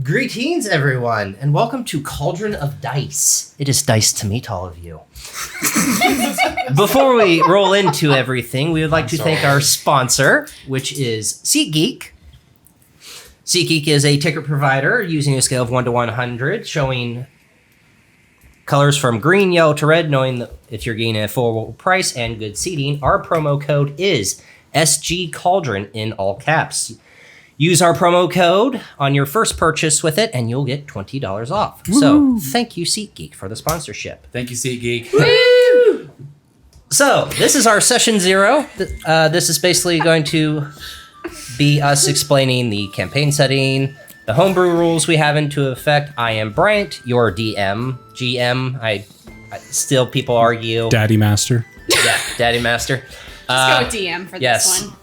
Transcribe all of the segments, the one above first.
Greetings, everyone, and welcome to Cauldron of Dice. It is dice to meet all of you. Before we roll into everything, we would like to thank our sponsor, which is Seat Geek. Seat Geek is a ticket provider using a scale of 1 to 100, showing colors from green, yellow to red, knowing that if you're getting a full price and good seating. Our promo code is SGCAULDRON in all caps. Use our promo code on your first purchase with it, and you'll get $20 off. Woo! So, thank you, SeatGeek, for the sponsorship. Thank you, SeatGeek. Woo! So, this is our session 0. This is basically going to be us explaining the campaign setting, the homebrew rules we have into effect. I am Bryant, your DM, GM. I still people argue. Daddy Master. Yeah, Daddy Master. Let's go DM for this one.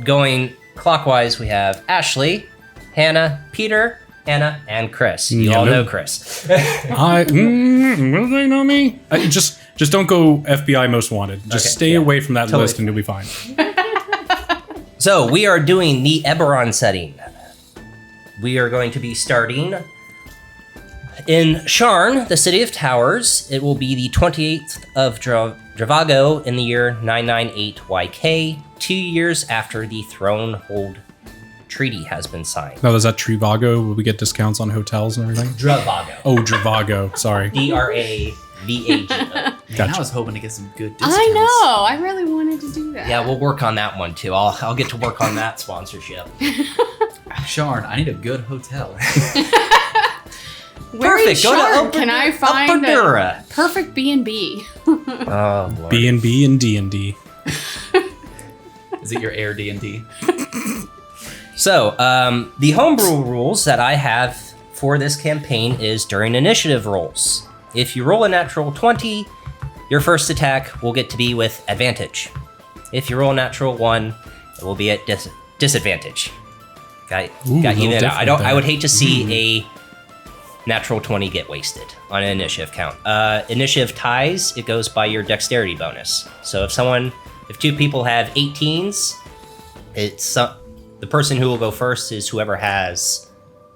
Going clockwise, we have Ashley, Hannah, Pieter, Anna, and Chris. You all know Chris. Will they know me? Just don't go FBI Most Wanted. Just stay away from that list and you'll be fine. So we are doing the Eberron setting. We are going to be starting in Sharn, the City of Towers. It will be the 28th of Dravago in the year 998 YK, 2 years after the Thronehold Treaty has been signed. Now, is that Trivago? Will we get discounts on hotels and everything? Dravago. Oh, Dravago. Sorry. Dravago. Gotcha. I was hoping to get some good discounts. I know. I really wanted to do that. Yeah, we'll work on that one too. I'll get to work on that sponsorship. Sharn, I need a good hotel. Where Perfect. in Go to Sharn can I find a perfect B&B? Oh, Lord. B&B and D&D. Is it your Air D&D? So, the homebrew rules that I have for this campaign is during initiative rolls. If you roll a natural 20, your first attack will get to be with advantage. If you roll a natural 1, it will be at disadvantage. Got you that out. I would hate to see a natural 20 get wasted on an initiative count. Initiative ties, it goes by your dexterity bonus. So if two people have 18s, it's the person who will go first is whoever has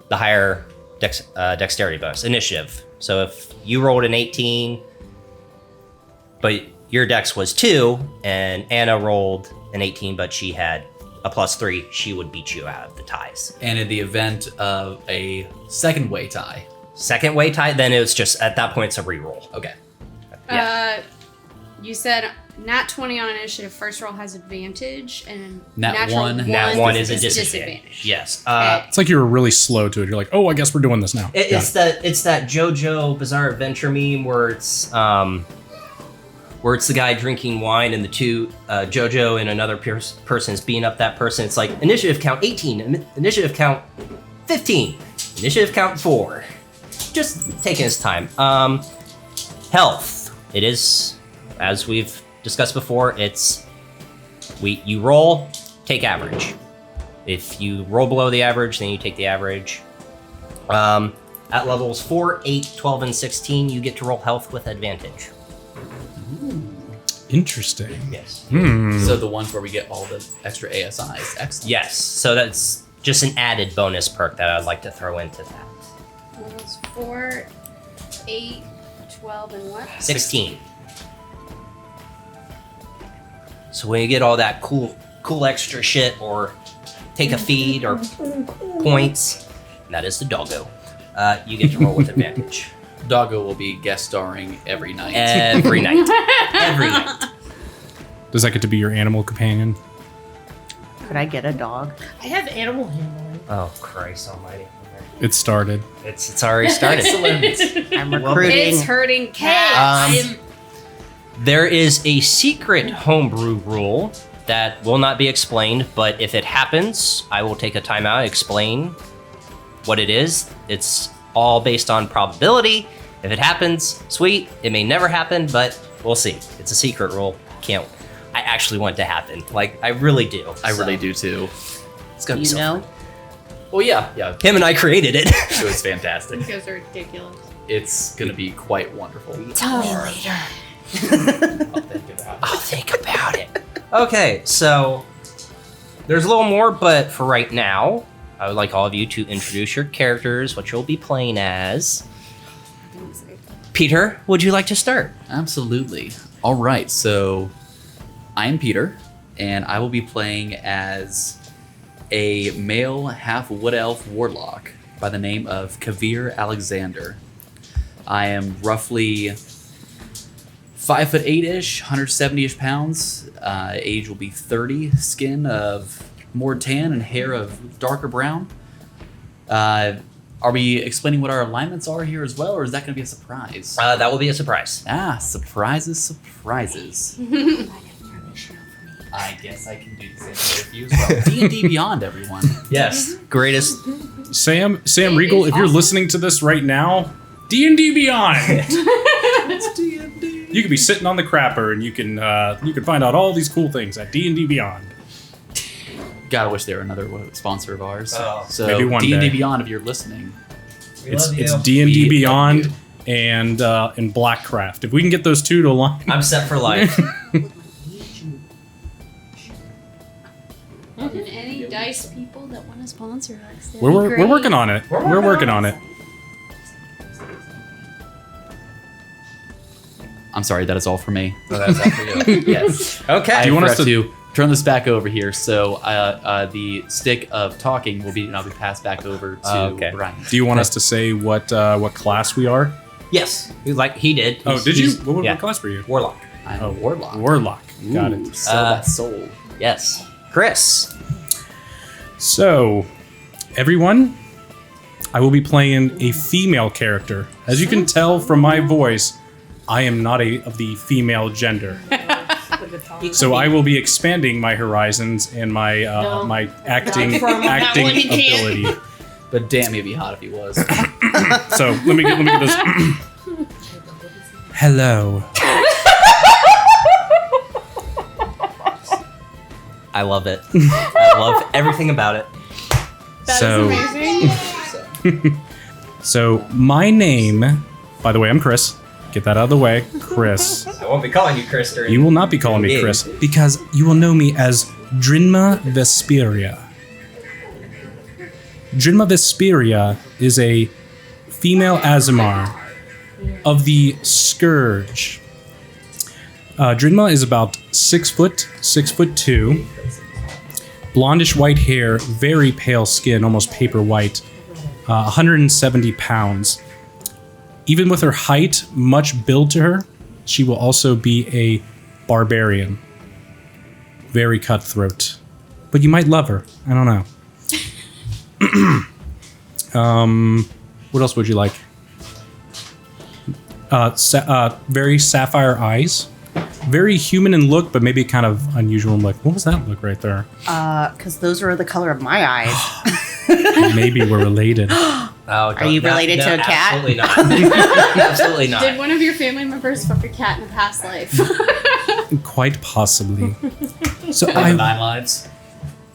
the higher dexterity bonus, initiative. So if you rolled an 18, but your dex was 2, and Anna rolled an 18, but she had a +3, she would beat you out of the ties. And in the event of a second way tie. Second way tie, then it's just, at that point, it's a reroll. Okay. Yeah. You said nat 20 on initiative, first roll has advantage, and Nat natural 1 Nat 1 is a disadvantage. Yes. Okay. It's like you were really slow to it. You're like, oh, I guess we're doing this now. It's that JoJo Bizarre Adventure meme where it's the guy drinking wine and the two JoJo and another person is beating up that person. It's like initiative count 18, initiative count 15, initiative count 4. Just taking his time. Health. It is, as we've discussed before, you roll, take average. If you roll below the average, then you take the average. At levels 4, 8, 12, and 16, you get to roll health with advantage. Interesting. Yes. So the ones where we get all the extra ASIs. Excellent. Yes. So that's just an added bonus perk that I'd like to throw into that. Levels 4, 8, 12, and what? 16. So when you get all that cool extra shit, or take a feed, or points, and that is the doggo, you get to roll with advantage. Doggo will be guest starring every night. Every night. Every night. Does that get to be your animal companion? Could I get a dog? I have animal handling. Oh, Christ almighty. It started. It's already started. I'm recruiting. It's hurting cats. There is a secret homebrew rule that will not be explained, but if it happens, I will take a timeout and explain what it is. It's all based on probability. If it happens, sweet. It may never happen, but we'll see. It's a secret rule. I actually want it to happen. Like, I really do. I really do too. It's gonna be You so know? fun. Well, yeah. Him and I created it. It was fantastic. These guys are ridiculous. It's going to be quite wonderful. Tell me later. I'll think about it. Okay, so there's a little more, but for right now, I would like all of you to introduce your characters, what you'll be playing as. Pieter, would you like to start? Absolutely. All right, so I'm Pieter, and I will be playing as a male half-wood elf warlock by the name of Kavir Alexander. I am roughly 5'8"-ish, 170-ish pounds. Age will be 30. Skin of more tan and hair of darker brown. Are we explaining what our alignments are here as well, or is that going to be a surprise? That will be a surprise. Surprises. I guess I can do the same thing for you as well. D&D Beyond, everyone. Yes, greatest. Sam Regal, if you're listening to this right now, D&D Beyond. It's D&D. You could be sitting on the crapper, and you can find out all these cool things at D&D Beyond. Gotta wish they were another sponsor of ours. Oh. So Maybe one D&D day. Beyond, if you're listening. It's love you. D&D We love Beyond you. and Blackcraft. If we can get those two to align, I'm set for life. And any dice people that want to sponsor us, that'd be we're great. working on it. We're working on it. I'm sorry, that is all for me. So that's after you. Yes. Okay. I Do you want us forgot to- turn this back over here? So the stick of talking will be now be passed back over to Okay. Bryant. Do you want us to say what class we are? Yes, like he did. Oh, did you? He's- What yeah. class were you? Warlock. I'm a warlock. Warlock. Got Ooh, it. Sell that soul. Yes. Chris. So, everyone, I will be playing a female character. As you can tell from my voice, I am not of the female gender. So I will be expanding my horizons and my my acting From that one he can't. ability. But damn, he'd be hot if he was. So let me get this. Hello. I love it. I love everything about it. That is So- amazing. So my name, by the way, I'm Chris. Get that out of the way, Chris. I won't be calling you Chris during. You will not be calling me Yeah. Chris because you will know me as Drinma Vesperia. Drinma Vesperia is a female Azamar of the Scourge. Drinma is about 6'2", blondish white hair, very pale skin, almost paper white, 170 pounds. Even with her height, much build to her, she will also be a barbarian. Very cutthroat. But you might love her. I don't know. What else would you like? Very sapphire eyes. Very human in look, but maybe kind of unusual in look. What was that look right there? Because those are the color of my eyes. Maybe we're related. Oh, Are you related to a cat? Absolutely not. Absolutely not. Did one of your family members fuck a cat in a past life? Quite possibly. So Like the 9 lives.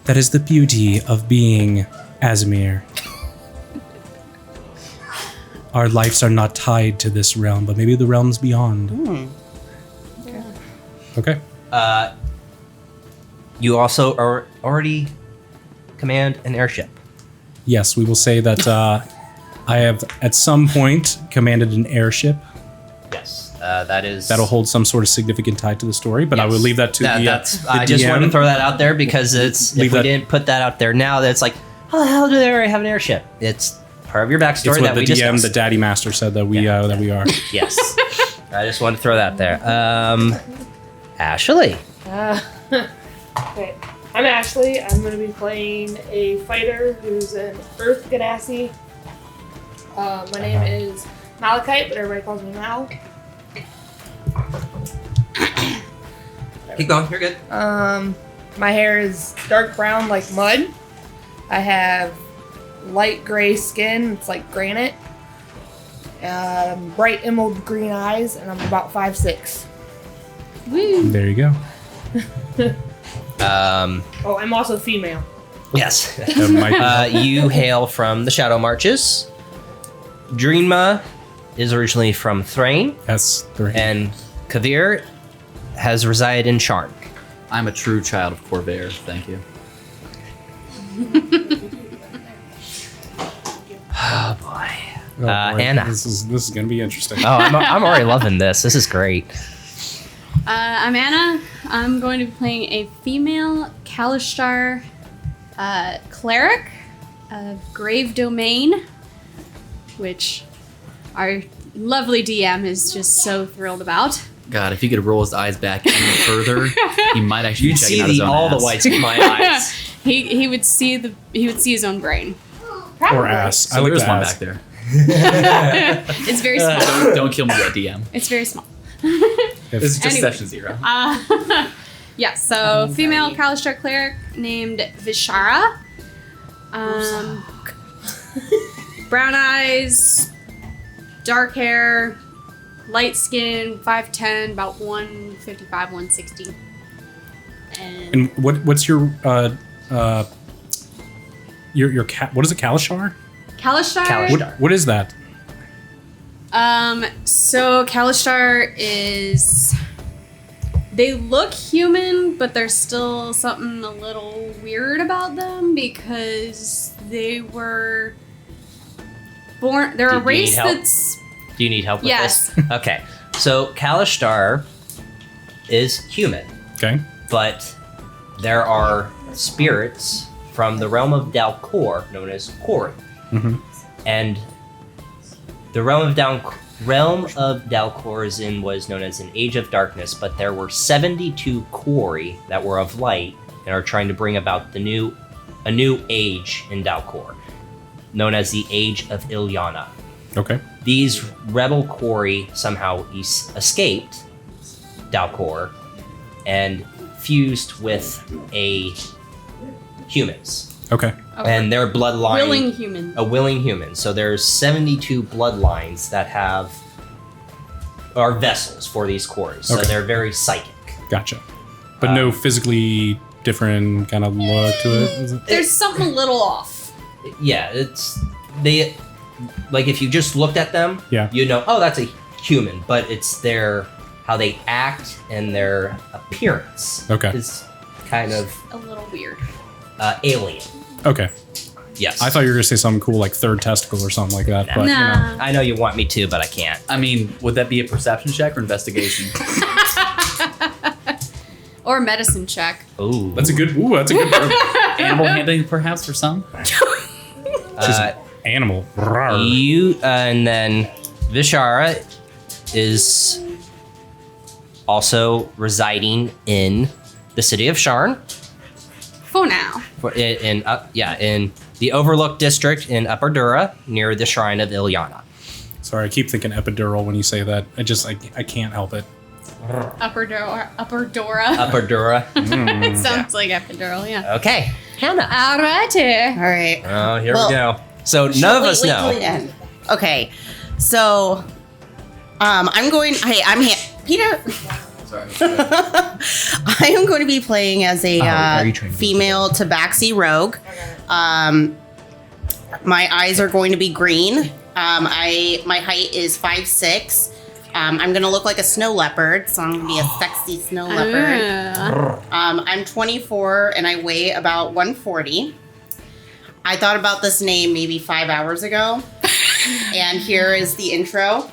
that is the beauty of being Azmir. Our lives are not tied to this realm, but maybe the realms beyond. Okay. You also are already command an airship. Yes, we will say that I have at some point commanded an airship. Yes. That is. That'll hold some sort of significant tie to the story, but I will leave that to the I just DM. wanted to throw that out there because it's Leave if we that- didn't put that out there now, that's like, how the hell do they already have an airship? It's part of your backstory It's what that the we DM, discussed. the Daddy Master, said that we are. Yes. I just wanted to throw that there. Ashley. Okay, I'm Ashley. I'm going to be playing a fighter who's an Earth Ganassi. My name is Malachite, but everybody calls me Mal. Keep going. You're good. My hair is dark brown like mud. I have light gray skin. It's like granite. Bright emerald green eyes, and I'm about 5'6". There you go. Oh, I'm also female. Yes. That might be- You hail from the Shadow Marches. Dreama is originally from Thrain, That's three. and Kavir has resided in Sharn. I'm a true child of Corvair, thank you. Oh, boy. Anna. This is gonna be interesting. Oh, I'm already loving this. This is great. I'm Anna. I'm going to be playing a female Kalishtar cleric of Grave Domain, which our lovely DM is just so thrilled about. God, if he could roll his eyes back any further, he might actually You'd check see out his own all ass. the whites of my eyes. He would see his own brain. Or ass. So I like there's the one ass. back there. It's very small. Don't kill me yet, DM. It's very small. This is just Anyway. session 0. Yeah, so female Kalishtar cleric named Vishara. Brown eyes, dark hair, light skin, 5'10", about 155, 160. And what's your what is it, Kalishar? Kalishtar? What is that? So Kalishtar is... They look human, but there's still something a little weird about them because they were born... They're a Do you need race help? that's... Do you need help with Yes. this? Okay. So Kalishtar is human, Okay. but there are spirits from the realm of Dalcor known as Kori. Mhm. And the realm of Dalcor was known as an Age of Darkness, but there were 72 Kori that were of light and are trying to bring about a new age in Dalcor, known as the Age of Ilyana. Okay. These rebel Kori somehow escaped Dalcor and fused with humans. Okay. And their bloodline... Willing human. A willing human. So there's 72 bloodlines that are vessels for these Kori. So Okay. they're very psychic. Gotcha. But no physically different kind of look to it. Is it? There's something a little off. Yeah, they like if you just looked at them, Yeah. you know, oh, that's a human, but it's how they act and their appearance Okay. is kind of A little weird. alien. Okay. Yes. I thought you were gonna say something cool like third testicle or something like that. But you know. Nah. I know you want me to, but I can't. I mean, would that be a perception check or investigation? Or a medicine check. Ooh. That's a good. Ooh, that's a good. Animal handling, perhaps, for some? Animal. Rawr. And then Vishara is also residing in the city of Sharn, For now. in the Overlook district in Upper Dura, near the shrine of Ilyana. Sorry, I keep thinking epidural when you say that. I can't help it. Upper Dora. Upper Dura. It sounds like epidural, yeah. Okay, Hannah. Alrighty. All right. Oh, here Well, we go. So none of us Wait know. till the end. Okay. So, I'm Pieter. Sorry. I am going to be playing as a are you trying to female Tabaxi rogue. My eyes are going to be green. My height is 5'6". I'm going to look like a snow leopard, so I'm going to be a sexy snow leopard. I'm 24 and I weigh about 140. I thought about this name maybe 5 hours ago, and here is the intro.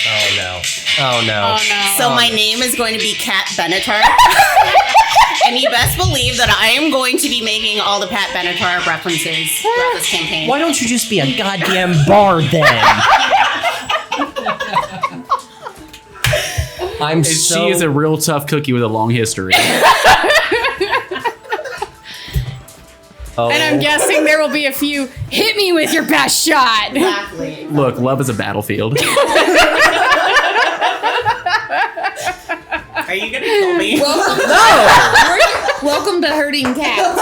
Oh no. Oh no. Oh no. So my name is going to be Kat Benatar. And you best believe that I am going to be making all the Pat Benatar references throughout this campaign. Why don't you just be a goddamn bard then? She is a real tough cookie with a long history. Oh. And I'm guessing there will be a few hit me with your best shot. Exactly. Look, love is a battlefield. Are you gonna kill me? Welcome to herding cats.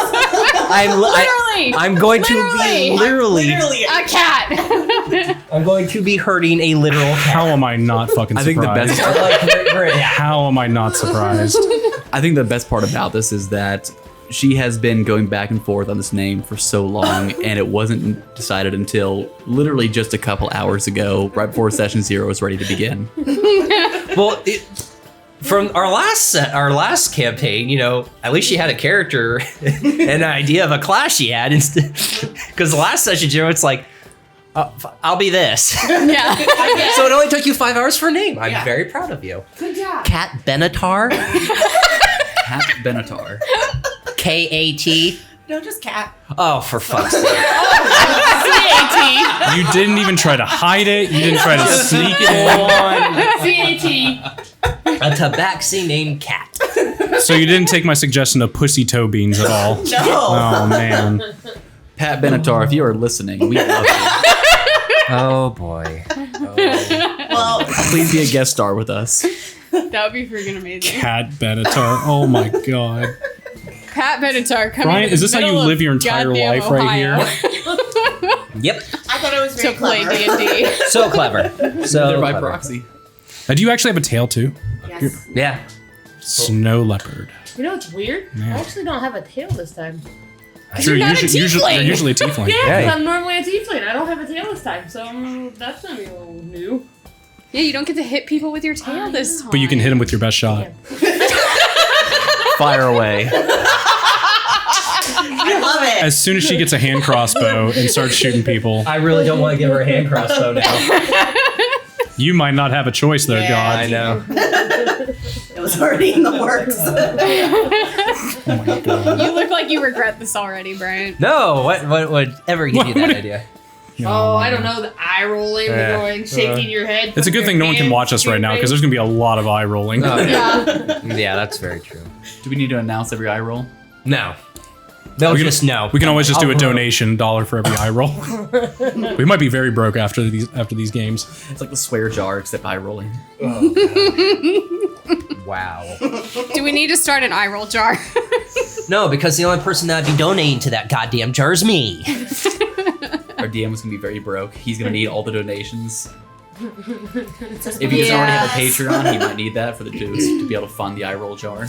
I'm going to be literally. A cat. I'm going to be hurting a literal cat. How am I not fucking I think surprised? the best. How am I not surprised? I think the best part about this is that she has been going back and forth on this name for so long, and it wasn't decided until literally just a couple hours ago, right before session 0 was ready to begin. Well, from our last campaign, you know, at least she had a character and an idea of a class she had. Because the last session, you know, it's like, I'll be this. Yeah. So it only took you 5 hours for a name. I'm very proud of you. Good job. Kat Benatar. Kat Benatar. K-A-T. No, just cat. Oh, for fuck's sake. CAT. You didn't even try to hide it. You didn't try to sneak it in. CAT. A tabaxi named Kat. So you didn't take my suggestion of pussy toe beans at all. No. Oh man. Pat Benatar, if you are listening, we love you. Oh, boy. Well, Please be a guest star with us. That would be freaking amazing. Cat Benatar. Oh my god. Pat Benatar coming. Bryant, to is the this how you middle live of your entire goddamn life right here? Ohio Yep. I thought it was to very play clever. D&D. So clever. So They're by clever. proxy. Do you actually have a tail too? Yes. Yeah. Snow leopard. You know what's weird? Yeah. I actually don't have a tail this time. True, You're not a you're tiefling. usually a tiefling. Yeah, 'cause Hey. I'm normally a tiefling. I don't have a tail this time, so that's gonna be a little new. Yeah, you don't get to hit people with your tail this time. But you can hit him with your best shot. Fire away. I love it. As soon as she gets a hand crossbow and starts shooting people, I really don't want to give her a hand crossbow now. you might not have a choice there, Yeah. God. I know. It was already in the works. Oh my God. You look like you regret this already, Bryant. No, what would ever give you What- that idea? Oh, I don't know, the eye rolling, the Yeah. going, shaking your head. It's a putting good your thing no one can hands watch us to your right now because face. there's going to be a lot of eye rolling. Oh, Yeah. Yeah, that's very true. Do we need to announce every eye roll? No. They'll We can- just know. We can always just do a I'll- donation $1 for every eye roll. We might be very broke after these games. It's like the swear jar, except eye rolling. Wow. Do we need to start an eye roll jar? No, because the only person that'd be donating to that goddamn jar is me. Our DM is going to be very broke. He's going to need all the donations. If he doesn't already have a Yes. Patreon, he might need that for the juice to be able to fund the eye roll jar.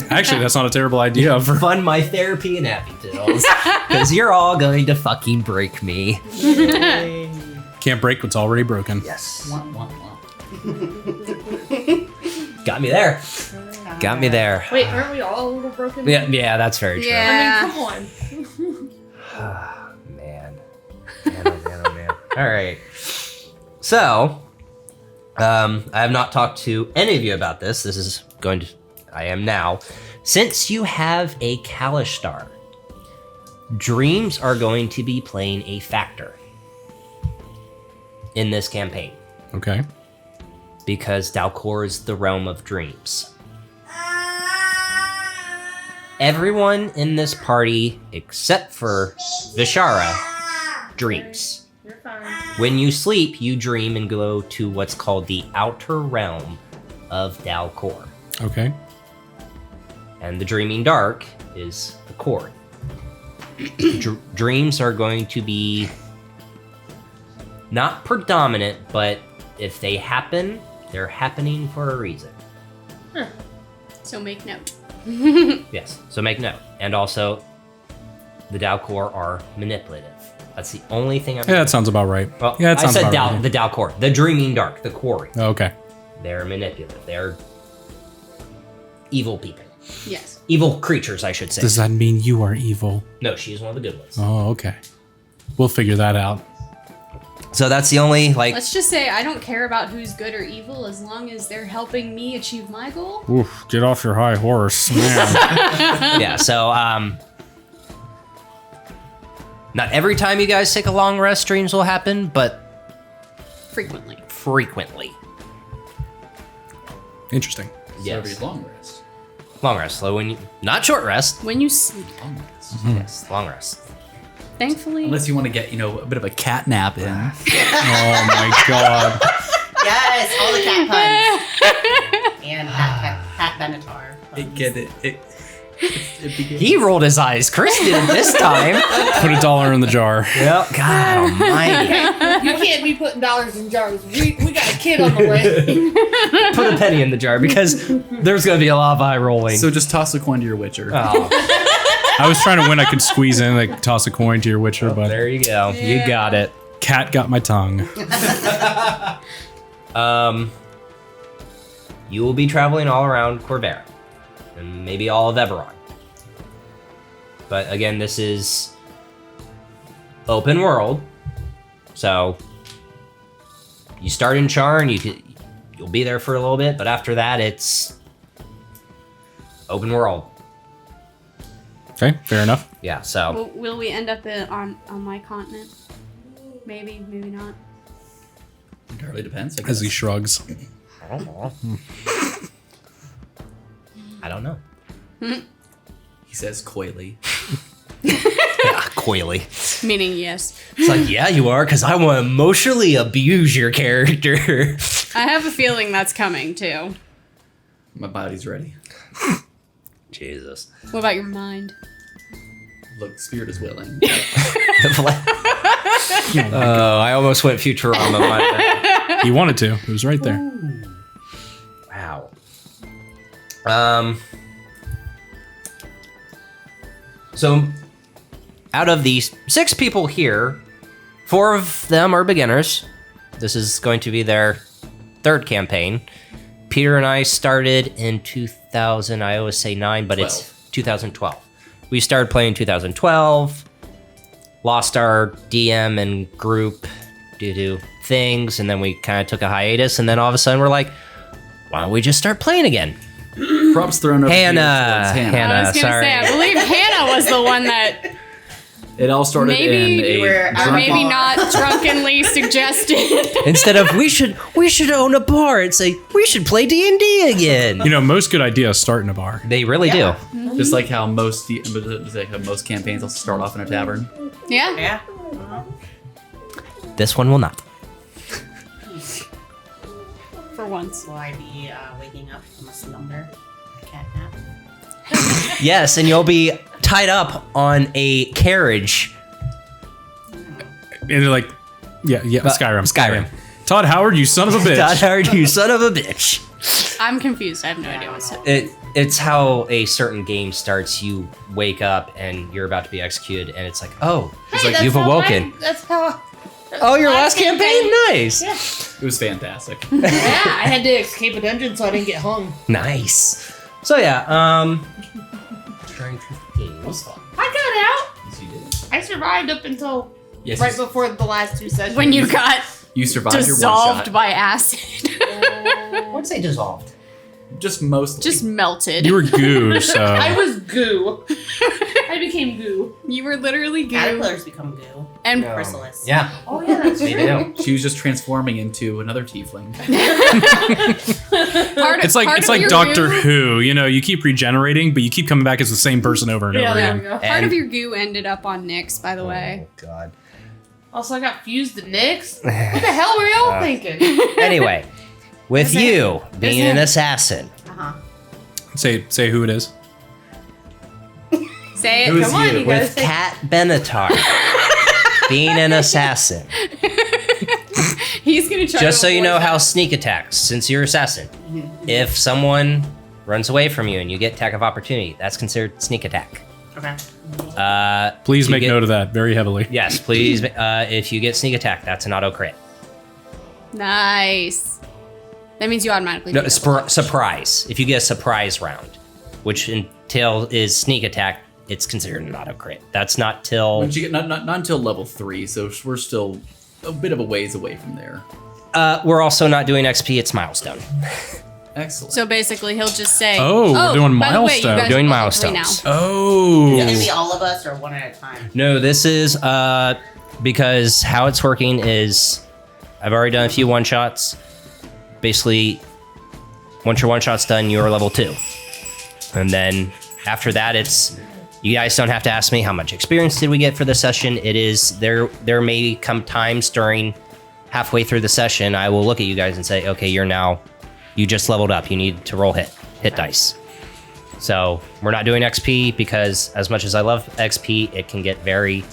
Actually, that's not a terrible idea. For Fund my therapy and happy pills. Because you're all going to fucking break me. can't break what's already broken. Yes. Wah, wah, wah. Got me there. Got me there. Wait, aren't we all a little broken? Yeah, that's very true. Yeah. I mean, come on. Man. Man, oh man, oh man. All right. So, I have not talked to any of you about this. I am now. Since you have a Kalishtar, dreams are going to be playing a factor in this campaign. Okay. Because Dalcor is the realm of dreams. Everyone in this party, except for Vishara, dreams. You're fine. When you sleep, you dream and go to what's called the outer realm of Dalcor. Okay. And the dreaming dark is the core. Dreams are going to be not predominant, but if they happen, they're happening for a reason. So make note. Yes, so make note. And also, the Dalcor are manipulative. That's the only thing I'm... Yeah, that sounds about right. Well, Yeah, that I sounds said about right. the Dalcor, the dreaming dark, the quarry. Okay. They're manipulative. They're evil people. Yes. Evil creatures, I should say. Does that mean you are evil? No, she's one of the good ones. Oh, okay. We'll figure that out. So that's the only, like... Let's just say I don't care about who's good or evil as long as they're helping me achieve my goal. Oof, get off your high horse, man. Yeah, so, not every time you guys take a long rest, dreams will happen, but Frequently. frequently. Interesting. So every Yes. long rest. Long rest. So when you... Not short rest. When you sleep. Long rest. Yes, long rest. Thankfully. Unless you want to get, a bit of a cat nap in. Oh my god. Yes, all the cat puns. And Pat Benatar. It begins. He rolled his eyes. Chris did this time. Put $1 in the jar. Yep. God almighty. You can't be putting dollars in jars. We got a kid on the way. Put a penny in the jar because there's going to be a lot of eye rolling. So just toss a coin to your Witcher. Oh, I was trying to when I could squeeze in, like toss a coin to your Witcher, but there you go. You got it. cat got my tongue. you will be traveling all around Corvair and maybe all of Eberron. But again, this is open world, so you start in Charn, you'll be there for a little bit, but after that, it's open world. Okay, fair enough. Yeah, so Will we end up on my continent? Maybe, maybe not. Entirely depends. I As he guess. shrugs. I don't know. He says coyly. Yeah, coyly. Meaning yes. It's like, yeah, you are, because I want to emotionally abuse your character. I have a feeling that's coming too. My body's ready. Jesus. What about your mind? Look, spirit is willing. Oh, I almost went Futurama. My bad. He wanted to. It was right there. Wow. So, out of these 6 people here, 4 of them are beginners. This is going to be their 3rd campaign. Peter and I started in 2000. I always say 9, but it's 2012. We started playing in 2012. Lost our DM and group due to things, and then we kind of took a hiatus, and then all of a sudden we're like, why don't we just start playing again? Props thrown over Hannah. here towards Hannah. I was gonna sorry. say, I believe Hannah was the one that It all started Maybe in you were- a or drunken... maybe not drunkenly suggested. Instead of we should own a bar, it's like we should play D&D again. You know, most good ideas start in a bar. They really Yeah. do. Just like how most campaigns will start off in a tavern. Yeah. Yeah. This one will not. For once. Will I be waking up from a slumber? A cat nap? Yes, and you'll be tied up on a carriage. And they're like, yeah, Skyrim. Skyrim. Todd Howard, you son of a bitch. Todd Howard, you son of a bitch. I'm confused. I have no idea what's happening. It's how a certain game starts. You wake up and you're about to be executed, and it's like, oh, it's like you've awoken. That's how. Oh, your last campaign? Nice. Yeah. It was fantastic. Yeah, I had to escape a dungeon so I didn't get hung. Nice. So yeah, trying to think. It was fun. I got out. Yes, you did. I survived up until Yes, right before the last 2 sessions. When you got you survived your dissolved one shot. by acid. What's say dissolved? Just most. Just melted. You were goo, so. I was goo. I became goo. You were literally goo. Caterpillars become goo. And Chrysalis. Yeah, Oh yeah, that's they true. do. She was just transforming into another tiefling. It's like Doctor Who. You know, you keep regenerating, but you keep coming back as the same person over and Yeah, over there we again. go. Part of your goo ended up on Nyx, by the way. Oh God. Also, I got fused to Nyx. What the hell were y'all thinking? Anyway, with Is it- you being is an it- assassin, Uh-huh. Say who it is. Say it. Who is Come on, you? you gotta with say. Kat Benatar being an assassin. He's gonna try. Just to so you avoid know that. how sneak attacks, since you're assassin, if someone runs away from you and you get attack of opportunity, that's considered sneak attack. Okay. Please You make get- note of that very heavily. Yes, please. If you get sneak attack, that's an auto crit. Nice. That means you automatically. No, do double damage. surprise. If you get a surprise round, which is sneak attack, it's considered an auto crit. That's not till Once you get not until level 3, so we're still a bit of a ways away from there. we're also not doing XP. It's milestone. Excellent. So basically, he'll just say, Oh, we're doing by the way, you milestone. guys Doing are level 3 milestones. Oh. Is it gonna be all of us or one at a time? No, this is because how it's working is I've already done a few one shots. Basically, once your one shot's done, you're level 2, and then after that, it's you guys don't have to ask me how much experience did we get for the session. It is there may come times during halfway through the session I will look at you guys and say, okay, you just leveled up. You need to roll hit dice. So we're not doing XP because as much as I love XP, it can get very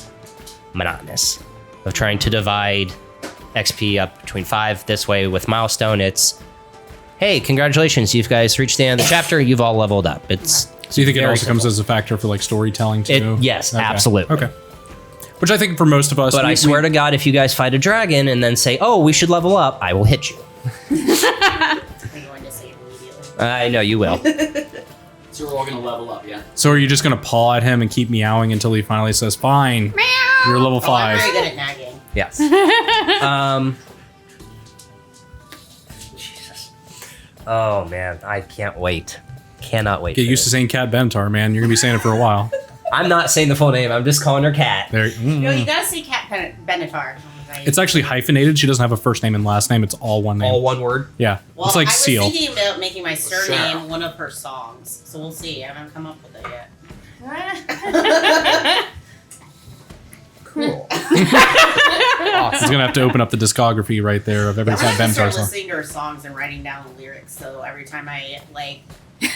monotonous of trying to divide XP up between 5. This way with milestone, it's, hey, congratulations, you guys reached the end of the chapter. You've all leveled up. It's So you think it very also comes simple. as a factor for like storytelling too? Yes, Okay. absolutely. Okay. Which I think for most of us. But I swear to God, if you guys fight a dragon and then say, oh, we should level up, I will hit you. I'm going to say it immediately. I know you will. So we're all gonna level up, yeah? So are you just gonna paw at him and keep meowing until he finally says, "Fine, you're level Oh, I'm 5." very good at nagging. Yes. Jesus. Oh man, I can't wait. Cannot wait. Get for used to this. saying Cat Benatar, man. You're gonna be saying it for a while. I'm not saying the full name. I'm just calling her Cat. There. No, you gotta say Cat Benatar. It's actually hyphenated. She doesn't have a first name and last name. It's all one name. All one word. Yeah. Well, it's like I was Seal. thinking about making my surname Sure. one of her songs, so we'll see. I haven't come up with it yet. Cool. He's gonna have to open up the discography right there of every I'm Cat gonna Benatar start song. listening to her songs and writing down the lyrics. So every time I Find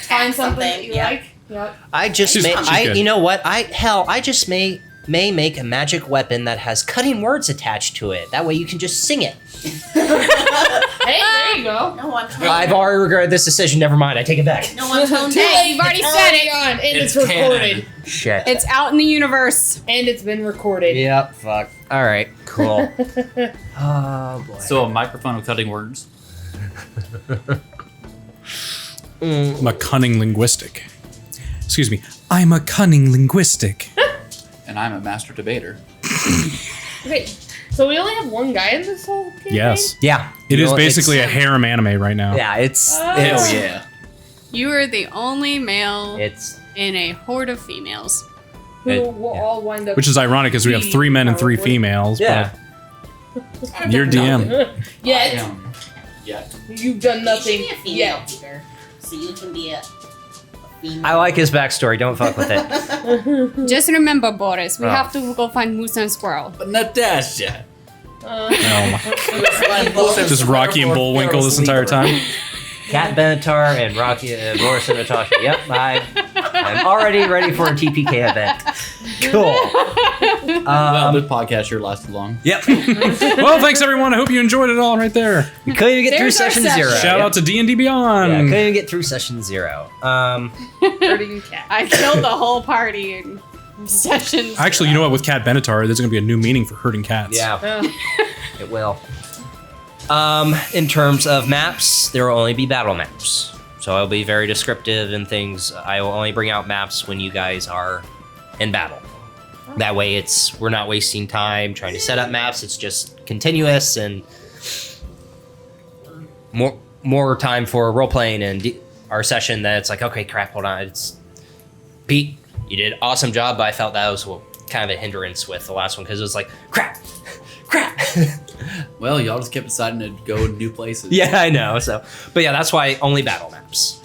tag something that you yeah. like. Yep. I just She's- may. she's I. good. You know what? I just may make a magic weapon that has cutting words attached to it. That way you can just sing it. Hey, there you go. No, I'm tone. I've already regretted this decision. Never mind. I take it back. No, I'm tone Too deaf. late, you've already said it. On, and it's recorded. Shit. It's out in the universe. And it's been recorded. Yep. Fuck. All right. Cool. Oh boy. So a microphone of cutting words. I'm a cunning linguistic. Excuse me. I'm a cunning linguistic. And I'm a master debater. Okay, so we only have one guy in this whole campaign? Yes. Yeah. It You is know, basically a it's- harem anime right now. Yeah. It's. Oh. It's. Hell yeah. You are the only male It's. in a horde of females. Who It- will yeah. all wind up. Which is ironic because we have 3 men and 3 Probably. females. Yeah. But you're DM. Yet. Yeah. You've done You nothing should be a female, yet. Peter. So you can be a female. I like his backstory. Don't fuck with it. Just remember, Boris, we Oh. have to go find Moose and Squirrel. But Natasha. Oh my. Just Rocky and Bullwinkle this entire time. Cat Benatar and Rocky, Boris and Natasha. Yep, I'm already ready for a TPK event. Cool. Well, the podcast sure lasted long. Yep. Well, thanks everyone. I hope you enjoyed it all right there. We couldn't even get through There's our session session. 0. Shout out to D&D Yeah, Beyond. couldn't even get through session 0. Hurting cat. I killed the whole party in sessions. Actually, you know what? With Cat Benatar, there's going to be a new meaning for hurting cats. Yeah, it will. In terms of maps, there will only be battle maps. So I'll be very descriptive and things. I will only bring out maps when you guys are in battle. That way we're not wasting time trying to set up maps. It's just continuous and more time for role playing and our session that it's like, okay, crap, hold on. It's Pete, you did an awesome job, but I felt that was kind of a hindrance with the last one because it was like, crap. Well, y'all just kept deciding to go new places. Yeah, I know. So, but yeah, that's why only battle maps.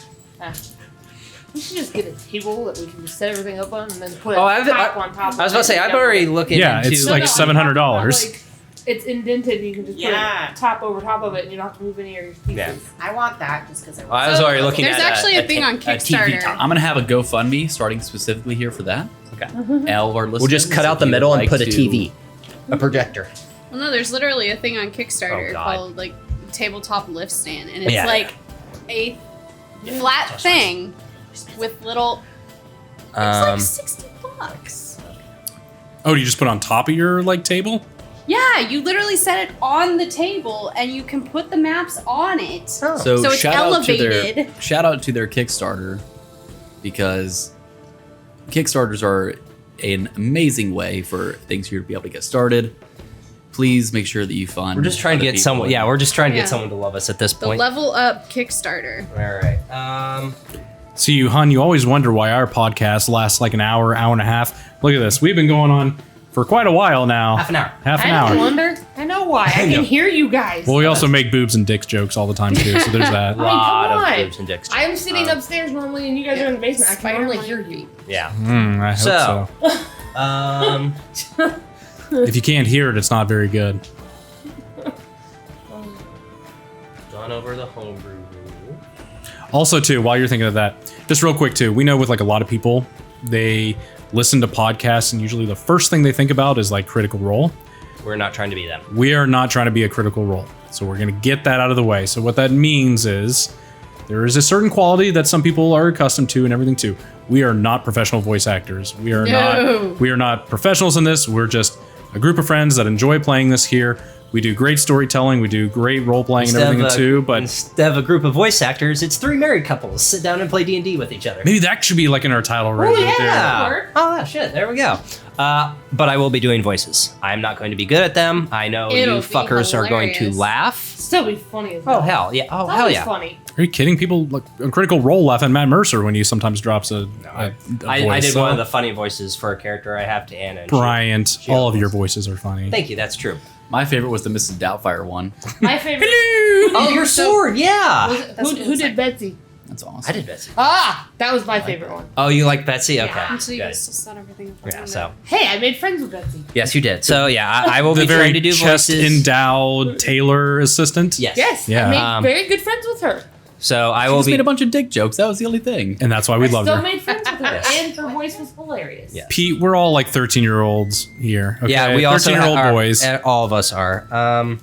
We should just get a table that we can just set everything up on and then put Oh, a top on top of it. I was about to say, I've already looking Yeah, into. it's like on $700. top, like, it's indented and you can just Yeah. put a top over top of it and you don't have to move any of your pieces. Yeah. I want that just because I I want was So, already looking there's at actually a thing on TV Kickstarter. top. I'm gonna have a GoFundMe starting specifically here for that. Okay. And all of our listeners, We'll just cut if out the you middle would and like put a to- TV, a projector. Well, no, there's literally a thing on Kickstarter Oh, God. called like tabletop lift stand, and it's Yeah. like a flat thing with little. It's like $60. Oh, do you just put it on top of your like table? Yeah, you literally set it on the table, and you can put the maps on it. Oh. So, So it's shout out to their elevated. Kickstarter because Kickstarters are an amazing way for things for you to be able to get started. Please make sure that you fund. We're just trying to other get people. someone. Yeah, we're just trying to Yeah. get someone to love us at this The point. Level Up Kickstarter. All right. See, you, hun, you always wonder why our podcast lasts like an hour, hour and a half. Look at this. We've been going on for quite a while now. Half an hour. Half an I hour. wonder. I know why. I know. can hear you guys. Well, we also make boobs and dicks jokes all the time too, so there's that. I mean, Lot come of on. boobs and dicks. I'm sitting upstairs normally, and you guys are in the basement. I can normally hear you. Yeah. I hope So- so. If you can't hear it, it's not very good. Gone over the homebrew rule. Also, too, while you're thinking of that, just real quick too, we know with like a lot of people, they listen to podcasts and usually the first thing they think about is like Critical Role. We're not trying to be them. We are not trying to be a Critical Role, so we're going to get that out of the way. So what that means is there is a certain quality that some people are accustomed to and everything too. We are not professional voice actors. We are No. not professionals in this. We're just a group of friends that enjoy playing this here. We do great storytelling. We do great role playing and everything too. But instead of a group of voice actors, it's 3 married couples sit down and play D&D with each other. maybe that should be like in our title right there. Yeah. Oh shit! There we go. But I will be doing voices. I'm not going to be good at them. I know It'll you be fuckers are going to hilarious. laugh. Still be funny as Oh well. hell yeah! Oh That hell was yeah! funny. Are you kidding? People like on Critical Role laugh at Matt Mercer when he sometimes drops a I voice. did So, one of the funny voices for a character I have to Anna. And Bryant. she All of always- your voices are funny. Thank you. That's true. My favorite was the Mrs. Doubtfire one. My favorite. Oh, your sword! Yeah. Who did Betsy? That's awesome. I did Betsy. Ah, that was my favorite one. Oh, you like Betsy? Okay. Yeah. So you Good. guys just set everything up. Yeah. So Hey, I made friends with Betsy. yes, you did. So yeah, I will The be very trying to do chest voices. endowed tailor assistant. Yes. Yes, Yeah. I made very good friends with her. So I I will just be. made a bunch of dick jokes. That was the only thing. And that's why we I loved still her. made friends with her, Yes. and her voice was hilarious. Yeah. Pete, we're all like 13-year-olds here. Okay? Yeah, we also 13-year-old are, boys. All of us are. Oh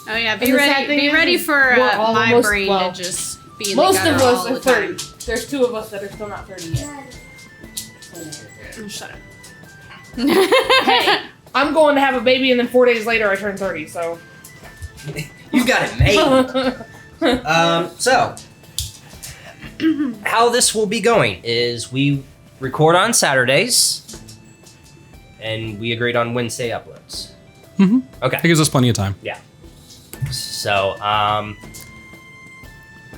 yeah, be And the sad ready. thing Be is ready is for we're all my almost- brain well, to just be in Most the of gutter us all are the 30. time. There's 2 of us that are still not 30 yet. Oh, shut up. Hey, I'm going to have a baby, and then 4 days later I turn 30. So. You got it made. So how this will be going is we record on Saturdays, and we agreed on Wednesday uploads. Mhm. Okay. That gives us plenty of time. Yeah. So, I'm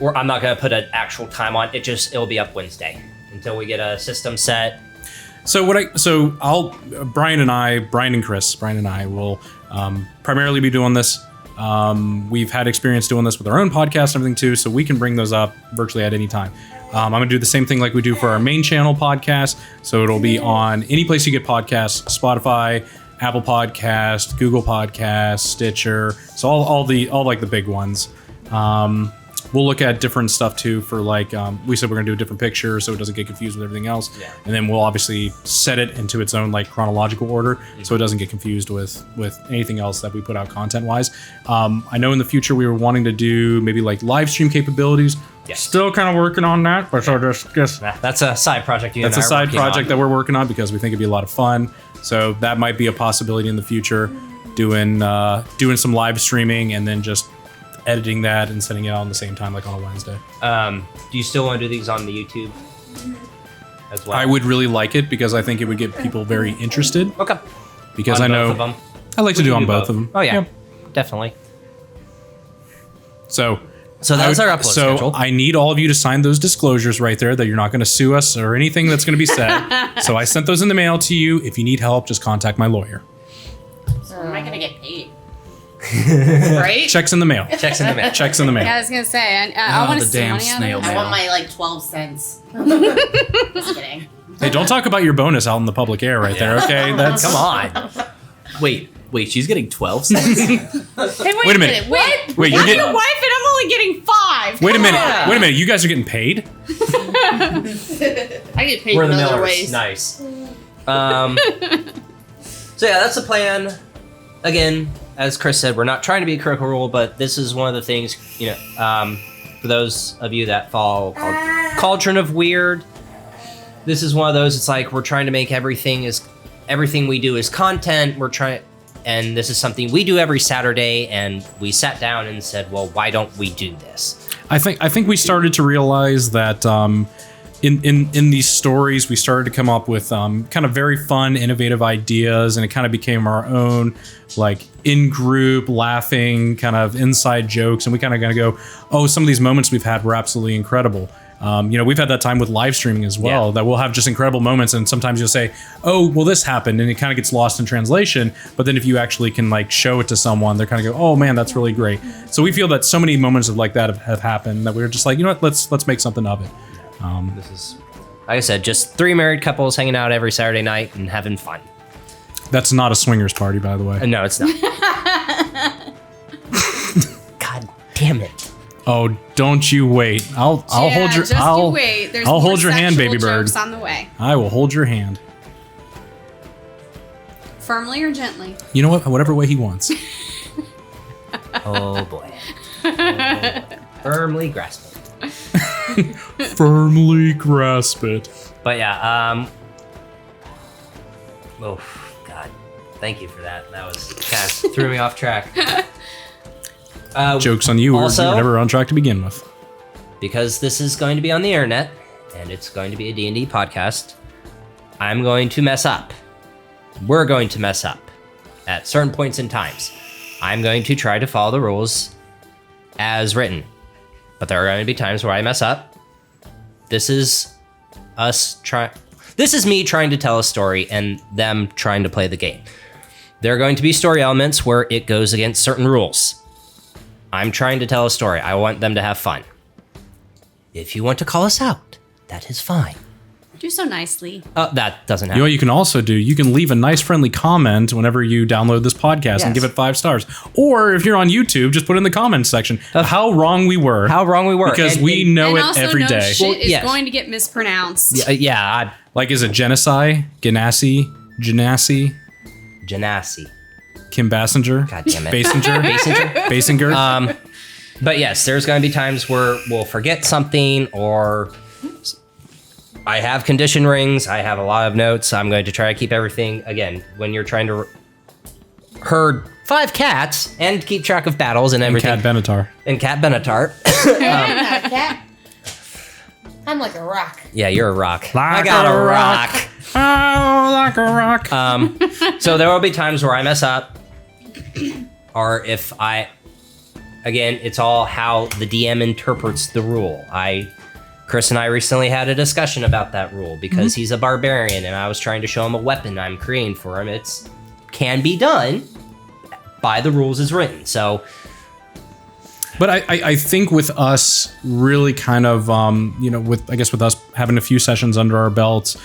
not gonna put an actual time on it. It'll be up Wednesday until we get a system set. Brian and I will primarily be doing this. We've had experience doing this with our own podcast and everything too, so we can bring those up virtually at any time. I'm gonna do the same thing like we do for our main channel podcast. So it'll be on any place you get podcasts: Spotify, Apple Podcast, Google Podcast, Stitcher. So all like the big ones. We'll look at different stuff too for like, we said we're gonna do a different picture so it doesn't get confused with everything else. Yeah. And then we'll obviously set it into its own like chronological order so it doesn't get confused with anything else that we put out content wise. I know in the future we were wanting to do maybe like live stream capabilities. Yes. Still kind of working on that, but so just That's a side project. that's a side project that we're working on because we think it'd be a lot of fun. So that might be a possibility in the future, doing some live streaming and then just editing that and sending it out on the same time, like on a Wednesday. Do you still want to do these on the YouTube as well? I would really like it because I think it would get people very interested. Okay. Because On I know both of them? I like to We do can on both of them. Oh yeah, definitely. So that's our upload So schedule. I need all of you to sign those disclosures right there that you're not going to sue us or anything that's going to be said. So I sent those in the mail to you. If you need help, just contact my lawyer. So when am I gonna get paid? Right? Checks in the mail. Checks in the mail. Checks in the mail. Yeah, I was gonna say, I want the to see damn money out snail of I it. mail. want my like 12 cents. Just kidding. Hey, don't talk about your bonus out in the public air right there, okay? That's Come on. Wait, she's getting 12 cents? Hey, Wait a minute. What? Wait, you're I'm your getting. wife and I'm only getting 5. Wait a minute. Yeah. Wait a minute. You guys are getting paid? I get paid We're in the other Millers. ways. Nice. So yeah, that's the plan. Again, as Chris said, we're not trying to be a Critical Role, but this is one of the things, for those of you that follow called Cauldron of Weird. This is one of those. It's like we're trying to make everything we do is content. And this is something we do every Saturday. And we sat down and said, well, why don't we do this? I think we started to realize that in these stories we started to come up with kind of very fun, innovative ideas, and it kind of became our own like in-group laughing kind of inside jokes, and we kind of gonna go, oh, some of these moments we've had were absolutely incredible. We've had that time with live streaming as well, that we'll have just incredible moments, and sometimes you'll say, oh, well, this happened, and it kind of gets lost in translation. But then if you actually can like show it to someone, they're kind of go, oh man, that's really great. So we feel that so many moments of like that have happened that we were just like, you know what, let's make something of it. This is, like I said, just 3 married couples hanging out every Saturday night and having fun. That's not a swingers party, by the way. No, it's not. God damn it. Oh, don't you wait. I'll hold your Just you I'll wait. There's I'll more hold your hand, sexual baby bird. jokes on the way. I will hold your hand. Firmly or gently? You know what? Whatever way he wants. Oh boy. Firmly grasp it. Firmly grasp it. But yeah, oh god. Thank you for that. That was kind of threw me off track. Joke's on you. Also- We were never on track to begin with. Because this is going to be on the internet, and it's going to be a D&D podcast, I'm going to mess up. We're going to mess up at certain points in times. I'm going to try to follow the rules as written, but there are going to be times where I mess up. This is me trying to tell a story and them trying to play the game. There are going to be story elements where it goes against certain rules. I'm trying to tell a story. I want them to have fun. If you want to call us out, that is fine. Do so nicely. That doesn't You know happen. what you can also do? You can leave a nice friendly comment whenever you download this podcast and Yes. give it 5 stars. Or if you're on YouTube, just put it in the comments section how wrong we were. How wrong we were. Because And- we and- know And it also every no day. shit is yes. going to get mispronounced. Yeah, Like, is it Genocide? Ganassi? Janassi? Genasi. Kim Basinger? God damn it. Basinger? Basinger? But yes, there's going to be times where we'll forget something, or I have condition rings. I have a lot of notes. I'm going to try to keep everything. Again, when you're trying to herd 5 cats and keep track of battles and everything. Cat Benatar. And Cat Benatar. Cat. I'm like a rock. Yeah, you're a rock. I Like got a a rock. Oh, like a rock. So there will be times where I mess up, or if again, it's all how the DM interprets the rule. Chris and I recently had a discussion about that rule because he's a barbarian, and I was trying to show him a weapon I'm creating for him. It's can be done by the rules as written. So But I think with us really kind of, with us having a few sessions under our belts,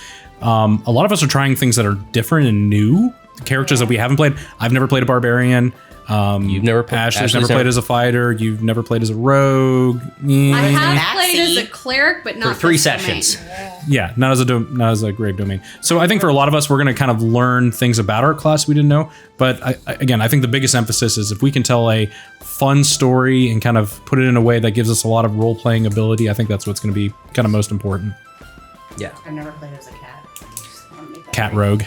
a lot of us are trying things that are different and new. Characters that we haven't played. I've never played a barbarian. You've never played. Ashley's never played as a fighter. You've never played as a rogue. I have Backseat. played as a cleric, but not for 3 this domain. sessions. Yeah, not as a grave domain. So I think for a lot of us, we're going to kind of learn things about our class we didn't know. But I think the biggest emphasis is if we can tell a fun story and kind of put it in a way that gives us a lot of role playing ability, I think that's what's going to be kind of most important. Yeah. I've never played as a cat. Just wanna make that Cat clear. rogue.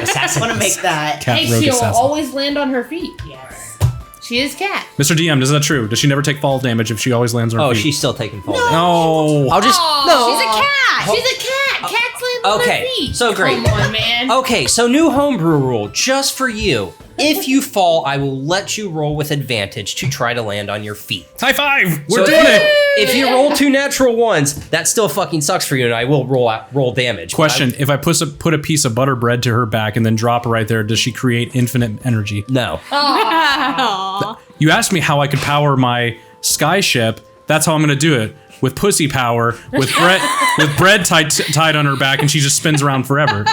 Assassins. I want to make that. Cat Hey, rogue she'll assassin. always land on her feet. Yes. She is cat. Mr. DM, is that true? Does she never take fall damage if she always lands on her Oh, feet? she's still taking fall damage. No. I'll just Oh, she's a cat. She's a cat. Cats land on Okay, her feet. so great. Come on, man. Okay, so new homebrew rule just for you. If you fall, I will let you roll with advantage to try to land on your feet. High five! We're So doing it! If you roll 2 natural ones, that still fucking sucks for you, and I will roll damage. Question: if I put a piece of butter bread to her back and then drop it right there, does she create infinite energy? No. Aw. You asked me how I could power my sky ship. That's how I'm going to do it with pussy power, with bread tied on her back, and she just spins around forever.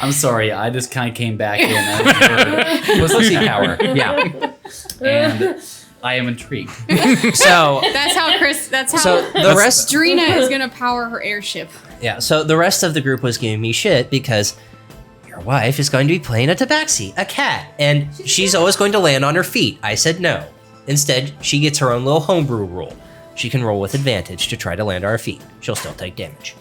I'm sorry, I just kind of came back in and, Pussy power. Yeah. and I am intrigued. So That's how Chris. That's how. so the rest Drina is gonna power her airship. Yeah, so the rest of the group was giving me shit because your wife is going to be playing a tabaxi, a cat, and she's always going to land on her feet. I said no. Instead, she gets her own little homebrew rule. She can roll with advantage to try to land on her feet. She'll still take damage.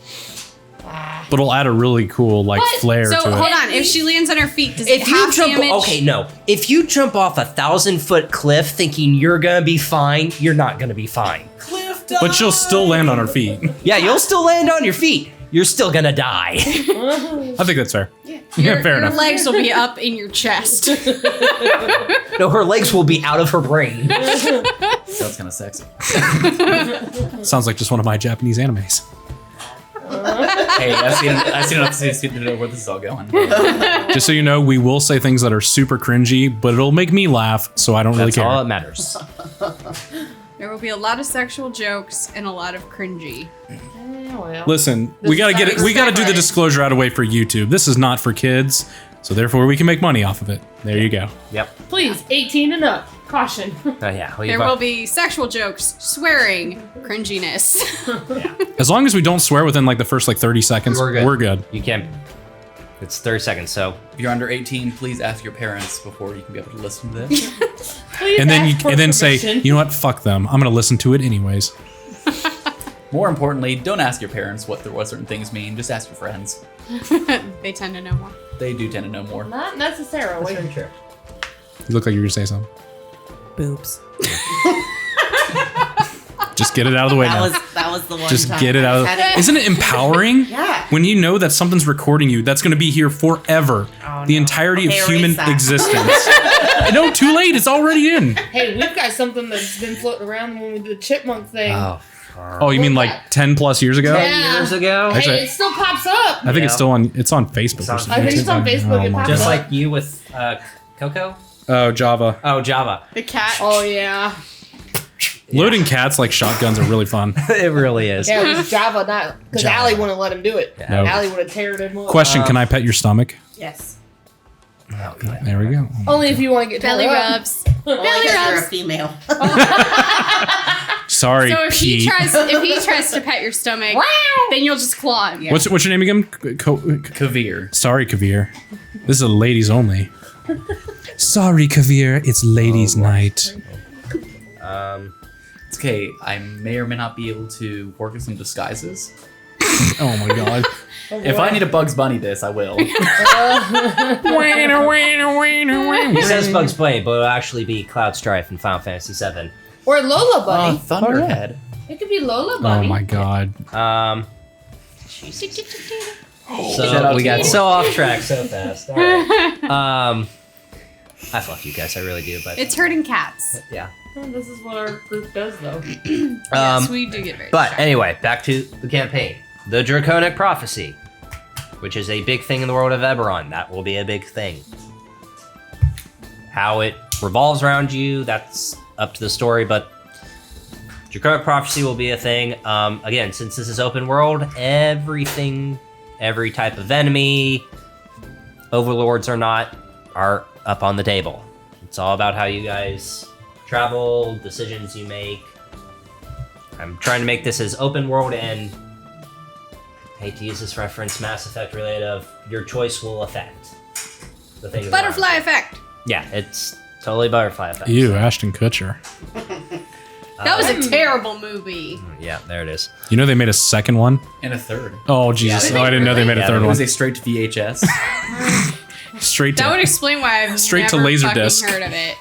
But it'll add a really cool flair So to it. hold on. If she lands on her feet, does If it you have jump, damage? okay, no. If you jump off a 1,000-foot cliff thinking you're gonna be fine, you're not gonna be fine. But she'll still land on her feet. Yeah, you'll still land on your feet. You're still gonna die. I think that's fair. Your, fair your enough. legs will be up in your chest. No, her legs will be out of her brain. That's kind of sexy. Sounds like just one of my Japanese animes. Hey, I've seen enough to know where this is all going. Just so you know, we will say things that are super cringy, but it'll make me laugh, so I don't really That's care. all that matters. There will be a lot of sexual jokes and a lot of cringy. Well. Listen, we gotta get it. We gotta do the disclosure out of the way for YouTube. This is not for kids, so therefore we can make money off of it. There you go. Yep. Please, 18 and up. Caution. Yeah. Well, There will be sexual jokes, swearing, cringiness. As long as we don't swear within the first 30 seconds, we're good. You can. It's 30 seconds, so. If you're under 18, please ask your parents before you can be able to listen to this. Please And then ask for say, permission. you know what? Fuck them. I'm gonna listen to it anyways. More importantly, don't ask your parents what certain things mean. Just ask your friends. They tend to know more. They do tend to know more. Not necessarily. That's very true. You look like you were gonna say something. Boobs. Just get it out of the way now. That was the one. Just time get it I out of had it. Isn't it empowering? Yeah. When you know that something's recording you, that's going to be here forever. Oh, The no. entirety Okay, of erase human that. existence. No, too late. It's already in. Hey, we've got something that's been floating around when we did the chipmunk thing. Oh, you mean like 10 plus years ago? 10 Years ago, Actually, Hey, it still pops up. I think it's Yeah. still on. It's on Facebook. on or something. I think it's on Facebook. It my pops just up. God. like you with Coco. Oh, Java. Oh, Java. The cat. Oh yeah. Loading cats like shotguns are really fun. It really is. Yeah, it was Java, not because Java. Allie wouldn't let him do it. No. Allie would have teared him up. Question: Can I pet your stomach? Yes. Oh, God. There we go. Only if you want to get Belly tore up. rubs. Only Belly because you're a rubs. female. Sorry, So if Pete. he tries to pet your stomach, then you'll just claw him. Yeah. What's your name again? Kavir. Sorry, Kavir. This is a ladies only. Sorry, Kavir. It's ladies' night. It's okay. I may or may not be able to work in some disguises. Oh my god. If I need a Bugs Bunny this, I will. He says Bugs Bunny, but it'll actually be Cloud Strife in Final Fantasy VII. Or Lola Bunny. Thunderhead. It could be Lola Oh Bunny. my god. Shout So out we to got you. so off track so fast. All right. I fuck you guys, I really do, but It's hurting cats. yeah. Oh, this is what our group does, though. Yes, we do get very But distracted. anyway, back to the campaign. The Draconic Prophecy, which is a big thing in the world of Eberron. That will be a big thing. How it revolves around you, that's up to the story, but Draconic Prophecy will be a thing. Again, since this is open world, everything, every type of enemy, overlords or not, are up on the table. It's all about how you guys travel, decisions you make. I'm trying to make this as open world and, I hate to use this reference, Mass Effect related, of your choice will affect the things. around Butterfly you. effect. Yeah, it's totally butterfly effect. Ew, Ashton Kutcher. That was a terrible movie. Yeah, there it is. You know they made a second one? And a third. Oh Jesus! Yeah, Oh, I didn't know they made a Yeah, third It one. was a straight to VHS. Straight That would to. explain why I've Straight to never Laserdisc. fucking heard of it.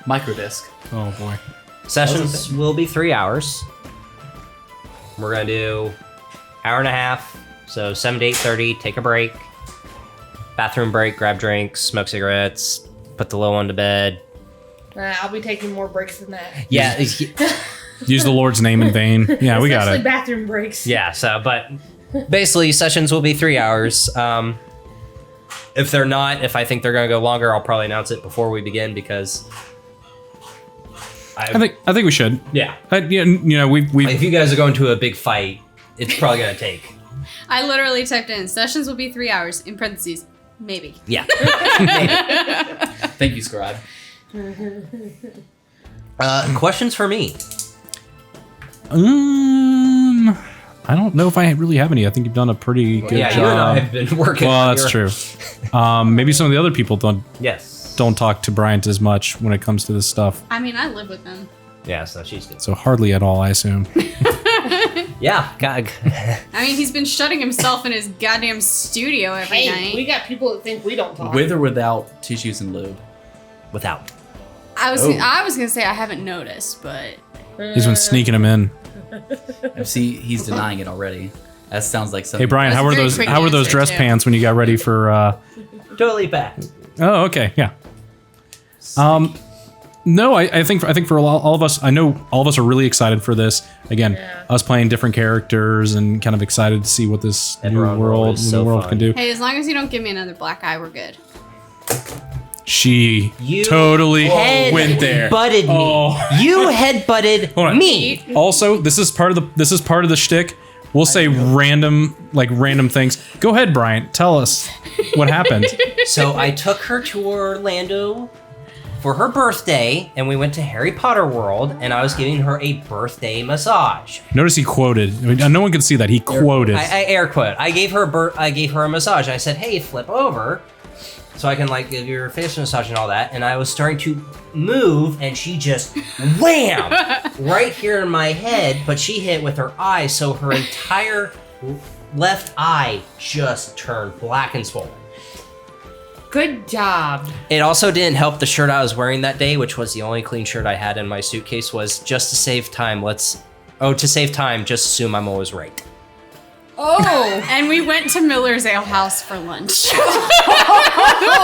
Microdisc. Oh boy. Sessions will be 3 hours. We're gonna do hour and a half, so 7 to 8:30. Take a break, bathroom break, grab drinks, smoke cigarettes, put the little one to bed. Nah, I'll be taking more breaks than that. Yeah, Use the Lord's name in vain. Yeah, we got Especially it. bathroom breaks. yeah. So, but basically, sessions will be 3 hours. If they're not, if I think they're gonna go longer, I'll probably announce it before we begin because I think we should. yeah. Yeah, you know we If you guys are going to a big fight, it's probably gonna take. I literally typed in sessions will be 3 hours in parentheses. Maybe. Yeah. Thank you, Scribe. Questions for me? I don't know if I really have any. I think you've done a pretty good Yeah, job. you and I have been working. Well, on that's your- true. Maybe some of the other people Yes. don't talk to Bryant as much when it comes to this stuff. I mean, I live with them. Yeah, so she's good. So hardly at all, I assume. Yeah, God. I mean, he's been shutting himself in his goddamn studio every Hey, night. we got people that think we don't talk. With or without tissues and lube. Without. I was Oh. I was gonna say I haven't noticed, but He's been sneaking them in. See, he's denying it already. That sounds like something. Hey Brian, That's how a were very those? quick How were those answer, dress too. pants when you got ready for? Totally back. Oh, okay, yeah. No, I think for all of us, I know all of us are really excited for this. Again, us playing different characters and kind of excited to see what this Eberron new world world, is so fun. can do. hey, as long as you don't give me another black eye, we're good. She You totally went there. Butted me. Oh. You head butted Hold on. me. Also, this is part of the shtick. We'll say random things. Go ahead, Bryant. Tell us what happened. So I took her to Orlando for her birthday, and we went to Harry Potter World, and I was giving her a birthday massage. Notice he quoted. I mean, no one can see that he quoted. I air quote. I gave her a massage. I said, "Hey, flip over." so I can like give your face massage and all that. And I was starting to move, and she just wham right here in my head. But she hit with her eye, so her entire left eye just turned black and swollen. Good job. It also didn't help the shirt I was wearing that day, which was the only clean shirt I had in my suitcase. Was just to save time. To save time, just assume I'm always right. Oh. And we went to Miller's Ale House for lunch.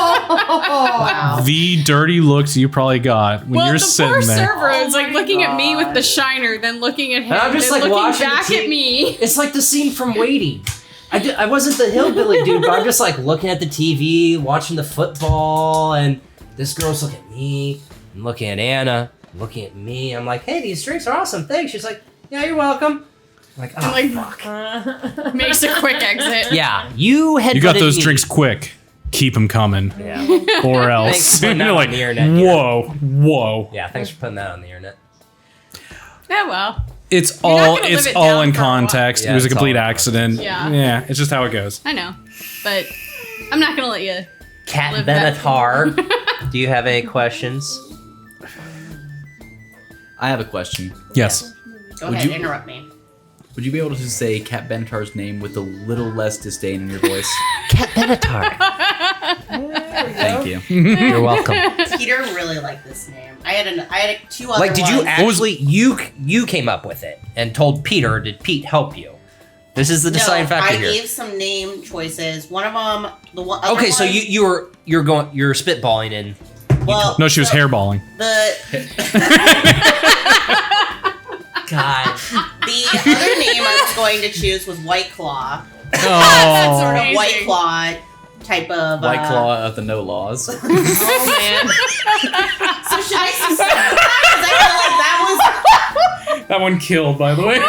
Wow. The dirty looks you probably got when you're sitting poor there. server is like my looking at me with the God. shiner, then looking at him, And I'm just, then like, looking watching the back TV. at me. It's like the scene from Waiting. I wasn't the hillbilly dude, but I'm just like looking at the TV, watching the football, and this girl's looking at me, and looking at Anna, and looking at me. I'm like, hey, these drinks are awesome, thanks. She's like, yeah, you're welcome. I'm like, oh, And, fuck. Makes a quick exit. Yeah, you You got those me. drinks quick. Keep them coming. Yeah. Or Thanks else. for putting that You're on like, the internet, yeah. whoa. Yeah, thanks for putting that on the internet. Oh well. It's You're not all gonna live it's it all down in for a while. context. Yeah, It was a it's complete all in accident. Yeah. It's just how it goes. I know. But I'm not gonna let you. Cat Live that Benatar, do you have any questions? I have a question. Yes. Go Would ahead, you- interrupt me. Would you be able to say Cat Benatar's name with a little less disdain in your voice? Cat Benatar. Thank you. You're welcome. Peter really liked this name. I had two other Like, did you ones. actually you came up with it and told Peter? Or did Pete help you? This is the deciding factor I here. gave some name choices. One of them, the one. Other Okay, so one, you're spitballing and Well, No, she was so hairballing. The God. the other name I was going to choose was White Claw. Oh. Sort of Amazing. White Claw type of White Claw of the No Laws. Oh man. So should I say that? 'Cause I feel like that That one killed, by the way.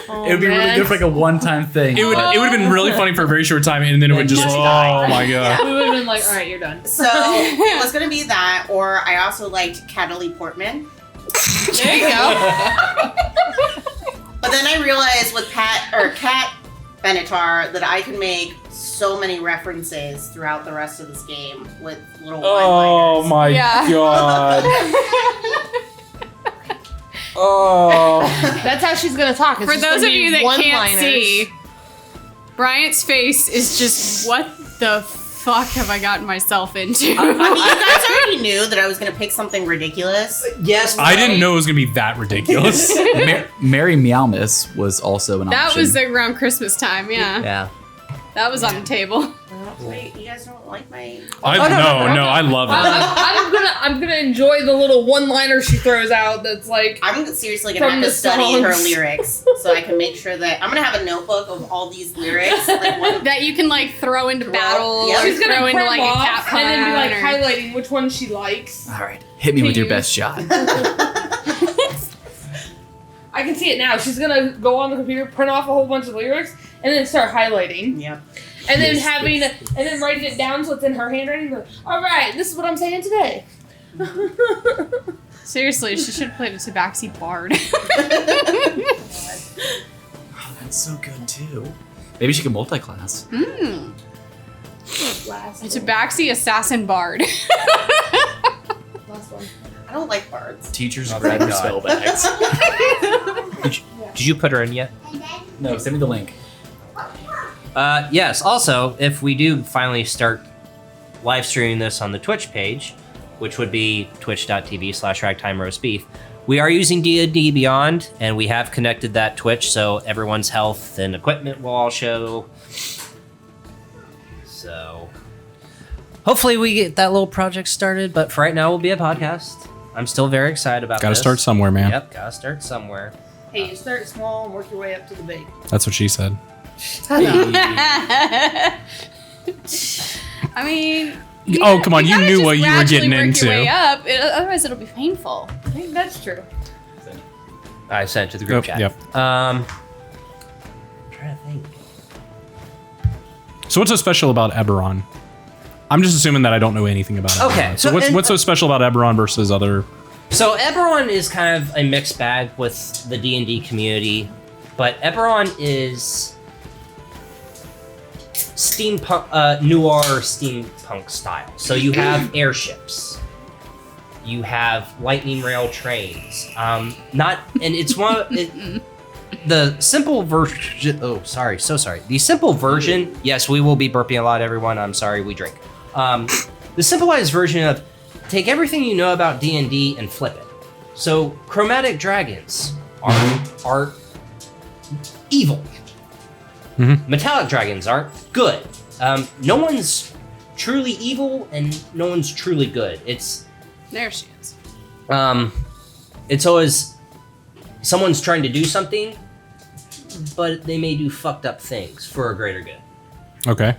Oh, It would be really man. good for like a one-time thing. It would have been really funny for a very short time, and then it would just Just oh die. my god. We would have been like, all right, you're done. was so it was gonna be that, or I also liked Cataly Portman. There you go. But then I realized with Cat Benatar that I can make so many references throughout the rest of this game with little Oh one-liners. my Yeah. god. Oh. That's how she's gonna talk. It's For just those gonna of be you that can't one-liners. see, Bryant's face is just, what the fuck have I gotten myself into? I mean, you guys already knew that I was gonna pick something ridiculous. Yes, I didn't know it was gonna be that ridiculous. Mary Meowmas was also an That option. was around Christmas time, yeah. Yeah. That was on the table. Wait, you guys don't like my? I love it. I'm gonna enjoy the little one-liner she throws out. That's like, I'm seriously gonna From have to the study her songs. lyrics so I can make sure that I'm gonna have a notebook of all these lyrics. Like one, That you can like throw into battle Yeah. or she's gonna throw into print like a off cat and then be like pun or- highlighting which one she likes. All right, hit me with your Please. best shot. I can see it now. She's gonna go on the computer, print off a whole bunch of lyrics, and then start highlighting, yep. and then and then writing it down so it's in her handwriting. Like, all right, this is what I'm saying today. Seriously, she should have played a Tabaxi Bard. Oh, that's so good too. Maybe she could multi-class. A Tabaxi Assassin Bard. Last one. I don't like bards. Teachers Oh, grab thank your spell God. bags. Did you put her in yet? No, send me the link. Yes. Also, if we do finally start live streaming this on the Twitch page, which would be twitch.tv/ragtimeroastbeef, we are using D&D Beyond, and we have connected that Twitch, so everyone's health and equipment will all show. So, hopefully we get that little project started, but for right now, we'll be a podcast. I'm still very excited about Gotta this. start somewhere, man. Yep, gotta start somewhere. Hey, you start small and work your way up to the big. That's what she said. I mean, Oh, come on, you gotta knew just what you were gradually getting Oh, work into. Your way up. Otherwise, it'll be painful. I think that's true. I sent it to the group chat. Yep. I'm trying to think. So what's so special about Eberron? I'm just assuming that I don't know anything about Eberron. Okay, So so- what's and- what's so special about Eberron versus other? So Eberron is kind of a mixed bag with the D&D community, but Eberron is steampunk, noir steampunk style. So you have airships, you have lightning rail trains. The simple version. Oh, sorry, so sorry. The simple version. Yes, we will be burping a lot, everyone. I'm sorry, we drink. The simplified version of take everything you know about D&D and flip it. So chromatic dragons are evil. Mm-hmm. Metallic dragons aren't good. No one's truly evil and no one's truly good. There she is. It's always someone's trying to do something, but they may do fucked up things for a greater good. Okay.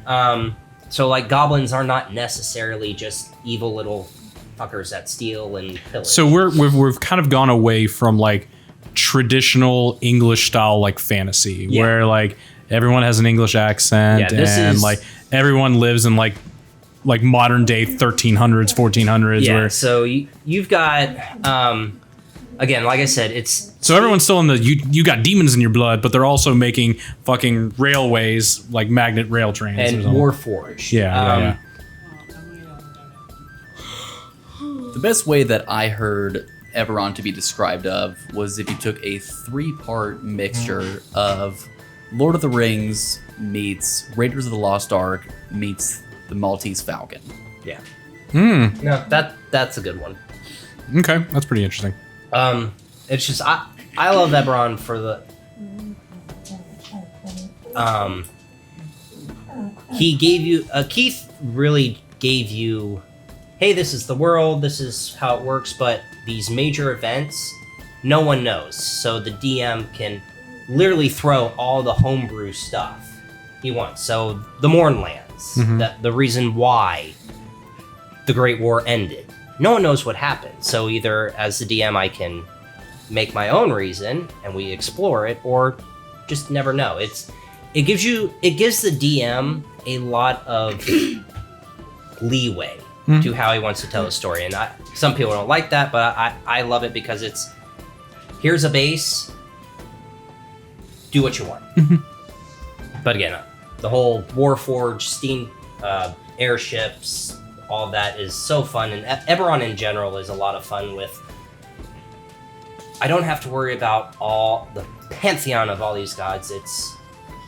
So like goblins are not necessarily just evil little fuckers that steal and pillage. So we've kind of gone away from like traditional English style like fantasy, where like everyone has an English accent and like everyone lives in like modern day 1300s, 1400s. Yeah. Where, so you've got again, like I said, it's so everyone's still in the you got demons in your blood, but they're also making fucking railways like magnet rail trains and Warforged. Yeah. The best way that I heard Eberron to be described of was if you took a 3-part mixture of Lord of the Rings meets Raiders of the Lost Ark meets the Maltese Falcon. Yeah. Hmm. No, that's a good one. Okay, that's pretty interesting. It's just I love Eberron for the he gave you Keith really gave you, hey, this is the world, this is how it works, but these major events no one knows, so the DM can literally throw all the homebrew stuff he wants. So the Mournlands, the reason why the Great War ended, no one knows what happened. So either as the DM I can make my own reason and we explore it, or just never know. It gives the DM a lot of leeway to how he wants to tell the story. And some people don't like that, but I love it because it's here's a base, do what you want. But again, the whole Warforged, steam airships, all of that is so fun, and Eberron in general is a lot of fun with. I don't have to worry about all the pantheon of all these gods. It's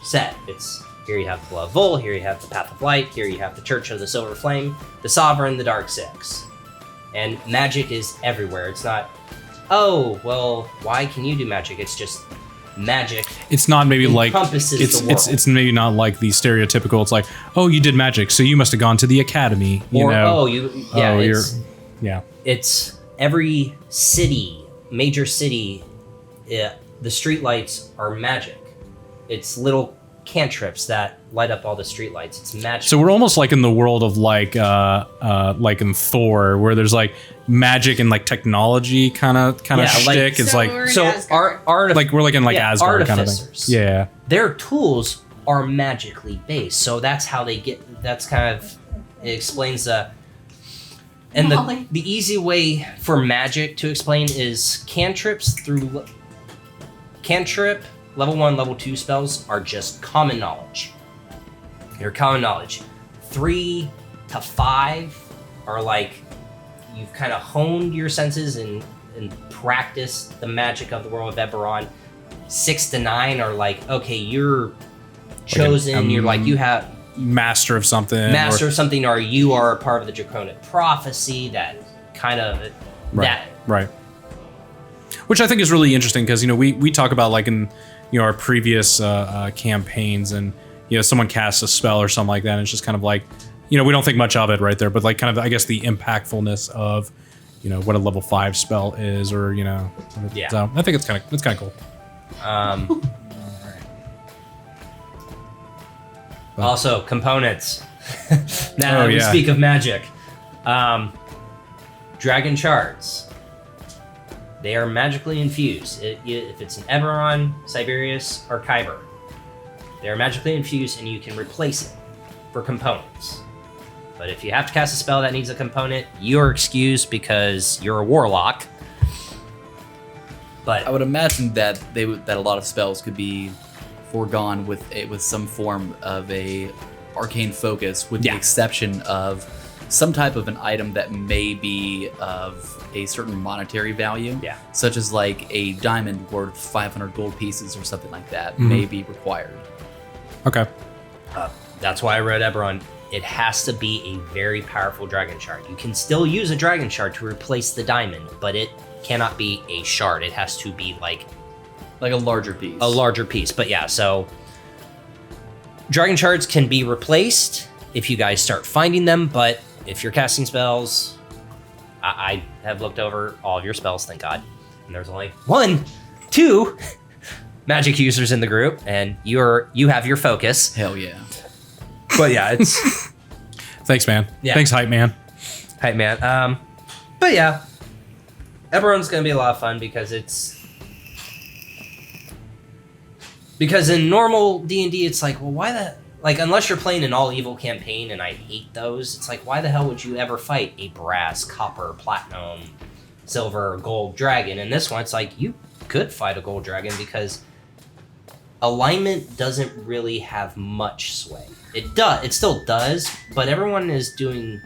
set. It's here you have the Blood of Vol, here you have the Path of Light, here you have the Church of the Silver Flame, the Sovereign, the Dark Six. And magic is everywhere. It's not, oh, well, why can you do magic? It's just magic. It's not maybe like encompasses the world. it's maybe not like the stereotypical. It's like, oh, you did magic, so you must have gone to the academy. It's every city, major city. The streetlights are magic. It's little cantrips that light up all the streetlights. It's magic. So we're almost like in the world of like in Thor, where there's like magic and like technology kind of shtick. It's like art like we're like in like Asgard kind of thing. Yeah, their tools are magically based, so that's how they get. That's kind of it explains the. And the easy way for magic to explain is cantrips through cantrip. Level 1, level 2 spells are just common knowledge. Your common knowledge. 3 to 5 are like you've kind of honed your senses and practiced the magic of the world of Eberron. 6 to 9 are like, okay, you're chosen. You're like you have master of something. Or you are a part of the Draconic prophecy. That kind of right. Which I think is really interesting because we talk about like in our previous campaigns, and someone casts a spell or something like that, and it's just kind of like we don't think much of it right there, but like kind of I guess the impactfulness of what a level 5 spell is, or so I think it's kind of cool. Also components. Now that we speak of magic, dragon shards. They are magically infused. If it's an Eberron, Siberius, or Kyber, they are magically infused, and you can replace it for components. But if you have to cast a spell that needs a component, you're excused because you're a warlock. But I would imagine that a lot of spells could be foregone with some form of a arcane focus, with the exception of some type of an item that may be of a certain monetary value, such as like a diamond worth 500 gold pieces or something like that, may be required. Okay. That's why I wrote Eberron. It has to be a very powerful dragon shard. You can still use a dragon shard to replace the diamond, but it cannot be a shard. It has to be like a larger piece. A larger piece. But yeah, so dragon shards can be replaced if you guys start finding them, but if you're casting spells, I have looked over all of your spells, thank God. And there's only 2 magic users in the group, and you have your focus. Hell yeah. But yeah, it's Thanks, man. Yeah. Thanks, hype man. Hype man. But yeah, Eberron's gonna be a lot of fun because in normal D&D, it's like, well, why the unless you're playing an all evil campaign, and I hate those. It's like, why the hell would you ever fight a brass, copper, platinum, silver, or gold dragon? In this one, it's like you could fight a gold dragon because alignment doesn't really have much sway. It still does, but everyone is doing.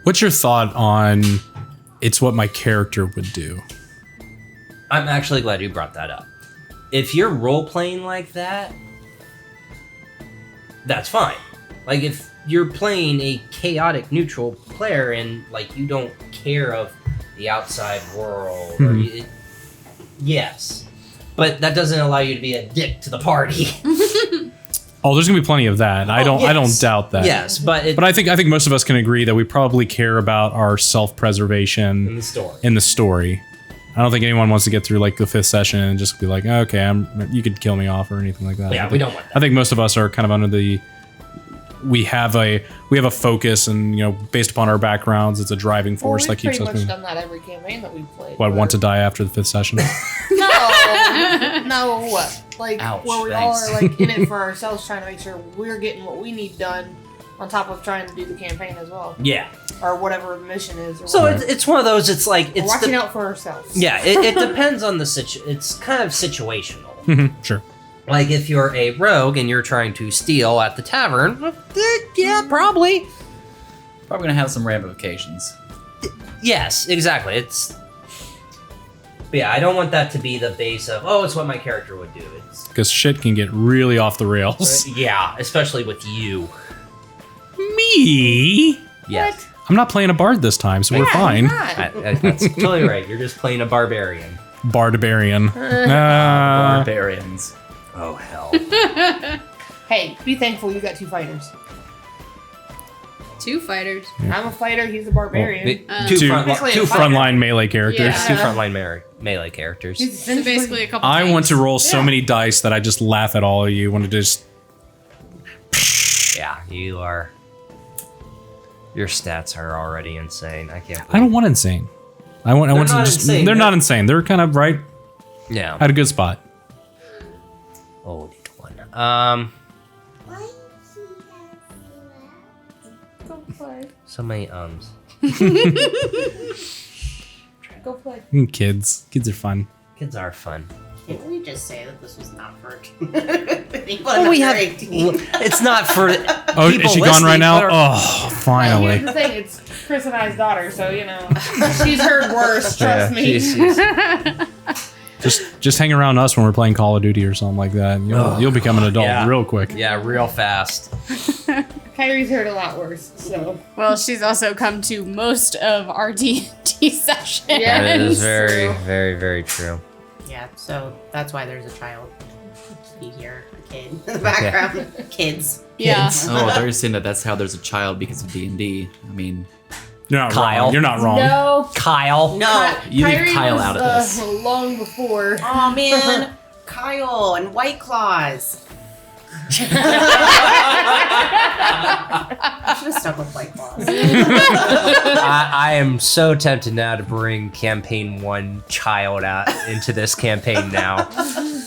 What's your thought on it's what my character would do? I'm actually glad you brought that up. If you're role playing like that, that's fine. Like if you're playing a chaotic neutral player and like you don't care of the outside world, or yes, but that doesn't allow you to be a dick to the party. Oh, there's gonna be plenty of that. I don't doubt that. Yes, but I think most of us can agree that we probably care about our self-preservation in the story. I don't think anyone wants to get through like the 5th session and just be like, okay, you could kill me off or anything like that. Yeah, we don't want that. I think most of us are kind of under the we have a focus, and based upon our backgrounds, it's a driving force that keeps us moving. We've pretty much done that every campaign that we've played. Want to die after the 5th session? No, like Ouch, where we all are like in it for ourselves, trying to make sure we're getting what we need done, on top of trying to do the campaign as well. Yeah. Or whatever the mission is. Or So it's one of those. It's like we're watching out for ourselves. Yeah, it depends on the it's kind of situational. Sure. Like if you're a rogue and you're trying to steal at the tavern, yeah, probably. Probably gonna have some ramifications. Yes, exactly. But yeah, I don't want that to be the base of, it's what my character would do. Because shit can get really off the rails. Yeah, especially with you. Me? Yes. I'm not playing a bard this time, so we're fine. That's totally right. You're just playing a barbarian. Barbarian. Barbarians. Oh, hell. Hey, be thankful you got 2 fighters. 2 fighters. I'm a fighter, he's a barbarian. Two Basically a frontline melee characters. Yeah. 2 frontline melee characters. So basically a couple I tanks. want to roll so many dice that I just laugh at all of you. Want to just... Yeah, you are. Your stats are already insane. I can't. I don't want insane. I want to not just. insane. They're not insane. They're kind of right Yeah. at a good spot. Oh, one. Go play. So many ums. Go play. Kids are fun. Kids are fun. Can we just say that this was not for people Well, we under have. 18? It's not for. Oh, people is she gone right listening, now? but- Oh, Here's finally. the thing, it's Chris and I's daughter, so she's heard worse. Trust me. Just hang around us when we're playing Call of Duty or something like that. You'll become an adult Yeah. real quick. Yeah, real fast. Kyrie's heard a lot worse. So Well, she's also come to most of our D&D sessions. Yeah. That is very, very, very true. Yeah, so that's why there's a child. You hear a kid in the background. Kids. Yeah. Oh, I thought you were saying that's how there's a child because of D&D. I mean, You're not Kyle. wrong. You're not wrong. no. Kyle. No. You leave Kyrie Kyle was, out of this. Long before. Oh man, Kyle and White Claws. I should have stuck with White Claws. I am so tempted now to bring campaign 1 child out into this campaign now.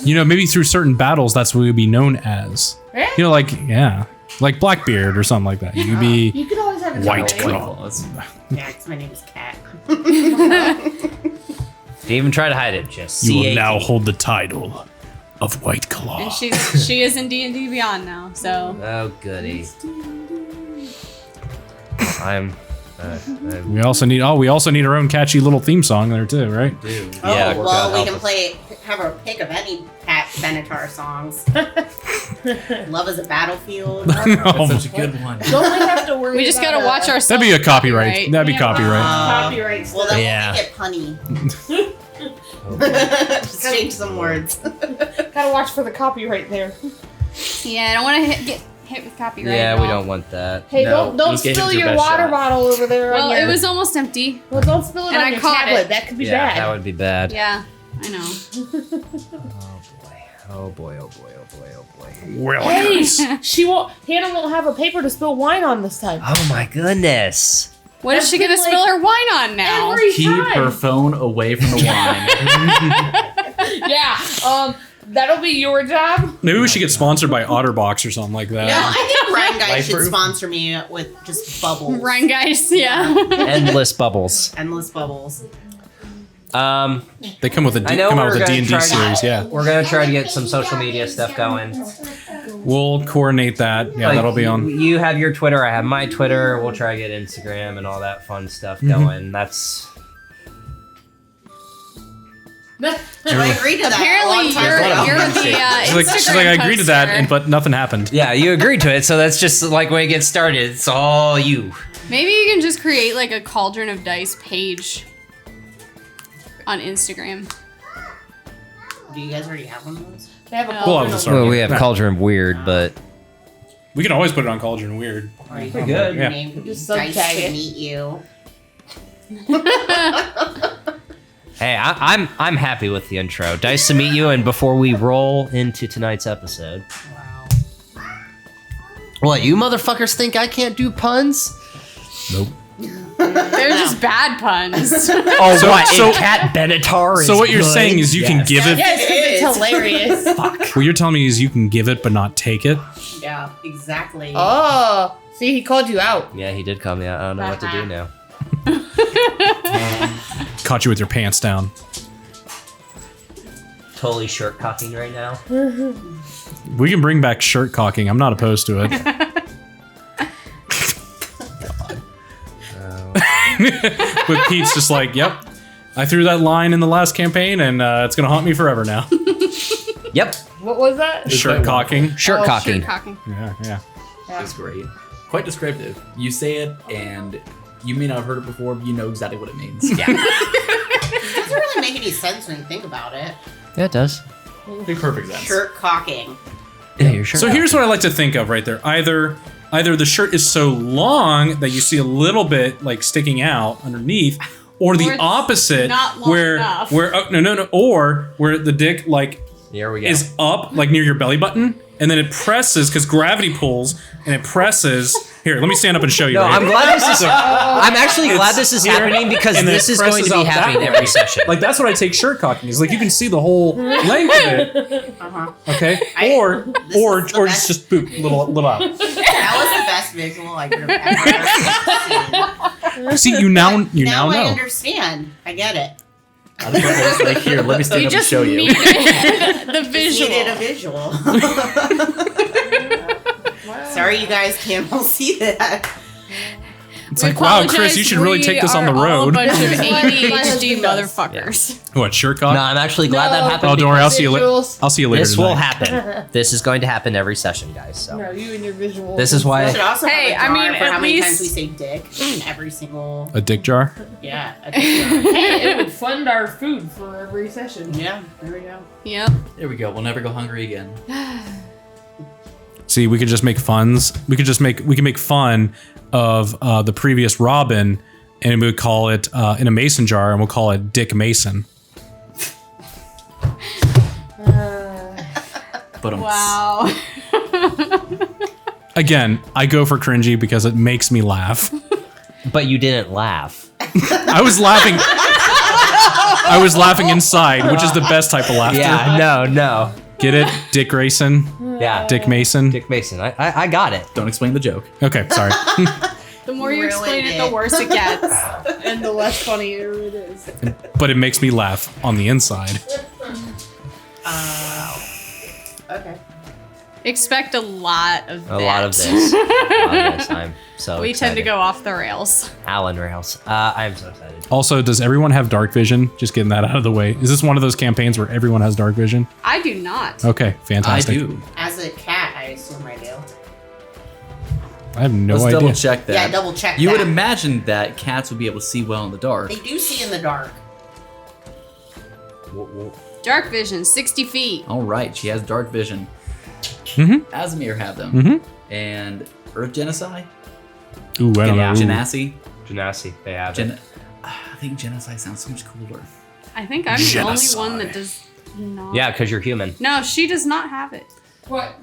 Maybe through certain battles, that's what we would be known as. Yeah. Like Blackbeard or something like that. You could be You could always have a White child. Claw. Claws. Yeah, 'cause my name is Cat. Didn't even try to hide it. Just You will C-A-T. now hold the title of White Claw. And she is in D&D Beyond now, so. Oh, goody. I'm We also need our own catchy little theme song there too, right? Dude. Oh, Yeah, well, we help can us. have a pick of any Pat Benatar songs. Love is a Battlefield. That's such a good one. Don't we have to worry We just about gotta watch ourselves. That'd be a copyright. That'd be copyright. copyright Well, stuff. then Yeah. we'll make it punny. Just change some words. Gotta watch for the copyright there. Yeah, I don't want to get hit with copyright. Yeah, at we all. don't want that. Hey, No, don't let's get spill him your your best water shot. bottle over there. Well, on your, it was almost empty. Well, don't spill it And on I your caught tablet. it. That could be Yeah, bad. that would be bad. Yeah, I know. Oh boy, oh boy, oh boy, oh boy. Well, Hey, Hannah won't have a paper to spill wine on this time. Oh my goodness. What is That's she gonna been, spill her wine on now? Every Keep time. her phone away from the wine. Yeah, that'll be your job. maybe we should get sponsored by OtterBox or something like that. No, I think Ryan Guy should Life-proof. sponsor me with just bubbles. Ryan guys, yeah. Endless bubbles. Endless bubbles. They come with I know come out we're with a gonna D&D try to- series. Yeah, We're gonna try to get some social media stuff going. we'll coordinate that. Yeah, Like, that'll be on. You have your Twitter, I have my Twitter. We'll try to get Instagram and all that fun stuff going. That's I agreed to that. Apparently, a long time you're ago. the She's like, I agreed to that, poster. but nothing happened. yeah, you agreed to it, so that's just like when it gets started. It's all you. Maybe you can just create like a Cauldron of Dice page on Instagram. Do you guys already have one of those? They have a Well, cauldron we'll of- start. Well, we have Yeah. Cauldron Weird, but We can always put it on Cauldron Weird. Or you Pretty can good. put your Yeah. name could be Just Dice subtag to it. meet you. hey, I'm happy with the intro. Dice to meet you, and before we roll into tonight's episode, Wow. what you motherfuckers think I can't do puns? Nope. They're just bad puns. Oh, So- what? so- and Cat Benatar is So what you're good? saying is you can Yes. give it. Yes, 'cause It it's is. hilarious. What you're telling me is you can give it but not take it. Yeah, exactly. Oh, see, he called you out. Yeah, he did call me out. I don't know what to do now. Caught you with your pants down. Totally shirt cocking right now. We can bring back shirt cocking. I'm not opposed to it. With Pete's just like, yep, I threw that line in the last campaign, and it's gonna haunt me forever now. Yep, What was that? Shirt cocking. shirt Oh, cocking. Shirt cocking. Yeah, yeah. That's great. Quite descriptive. You say it, and you may not have heard it before, but you know exactly what it means. It doesn't really make any sense when you think about it. Yeah, it does. Makes perfect sense. Shirt cocking. Yeah, your shirt. So here's what I like to think of right there. Either the shirt is so long that you see a little bit like sticking out underneath, or the Or it's opposite, not long where enough. or where the dick like Here we go. is up like near your belly button, and then it presses because gravity pulls and it presses. Here, let me stand up and show you. No, right I'm here. glad this is. I'm actually glad this is here, happening because and then this it is going to presses be out that happening way. every session. Like that's what I take shirt cocking is like you can see the whole length of it. Uh-huh. Okay, I- or this or is the or best. it's just boop little out. That was the best visual I could have ever seen. See, you now Now I know. understand. I get it. I think it's like, here, let me stand You up and just show you. needed the Just visual. needed a visual. Sorry, you guys can't all see that. It's We like, wow, Chris, apologize, you should really we take this on the are all road. A bunch of My ADHD husband does. motherfuckers. What, shirt cock? No, I'm actually glad that No. happened. Oh, don't worry, I'll see you later. Visuals. I'll see you later. This will tonight. happen. This is going to happen every session, guys. So No, you and your visual. this is We why. should also Hey, have a I jar mean, for at how many least- times we say dick in every single. A dick jar. Yeah. A dick jar. Hey, it would fund our food for every session. Yeah. There we go. Yep. There we go. We'll never go hungry again. See, we could just make funs. We can make fun of the previous Robin, and we would call it in a mason jar, and we'll call it Dick Mason. But Wow. Again, I go for cringy because it makes me laugh. But you didn't laugh. I was laughing. I was laughing inside, which is the best type of laughter. Yeah. No. Get it, Dick Grayson, Yeah. Dick Mason. Dick Mason. I got it. don't explain the joke. Okay, sorry. The more you Ruined explain it, it. the worse it gets. And the less funnier it is. But it makes me laugh on the inside. Okay. Expect a lot of that. A lot of this. A lot of this. I'm so We tend to excited. go off the rails. Alan rails. I'm so excited. Also, does everyone have dark vision? Just getting that out of the way. Is this one of those campaigns where everyone has dark vision? I do not. Okay, I fantastic. do. As a cat, I assume I do. I have no Let's idea. double check that. Yeah, double check You that. would imagine that cats would be able to see well in the dark. They do see in the dark. Dark vision, 60 feet. All right, she has dark vision. Mm-hmm. Asimir have them. Mm-hmm. And Earth Genocide? Ooh, I don't Yeah. know. Ooh. Genasi? Genasi, they have it. I think Genocide sounds so much cooler. I think I'm the only Genocide. one that does not. Yeah, because you're human. No, she does not have it. What?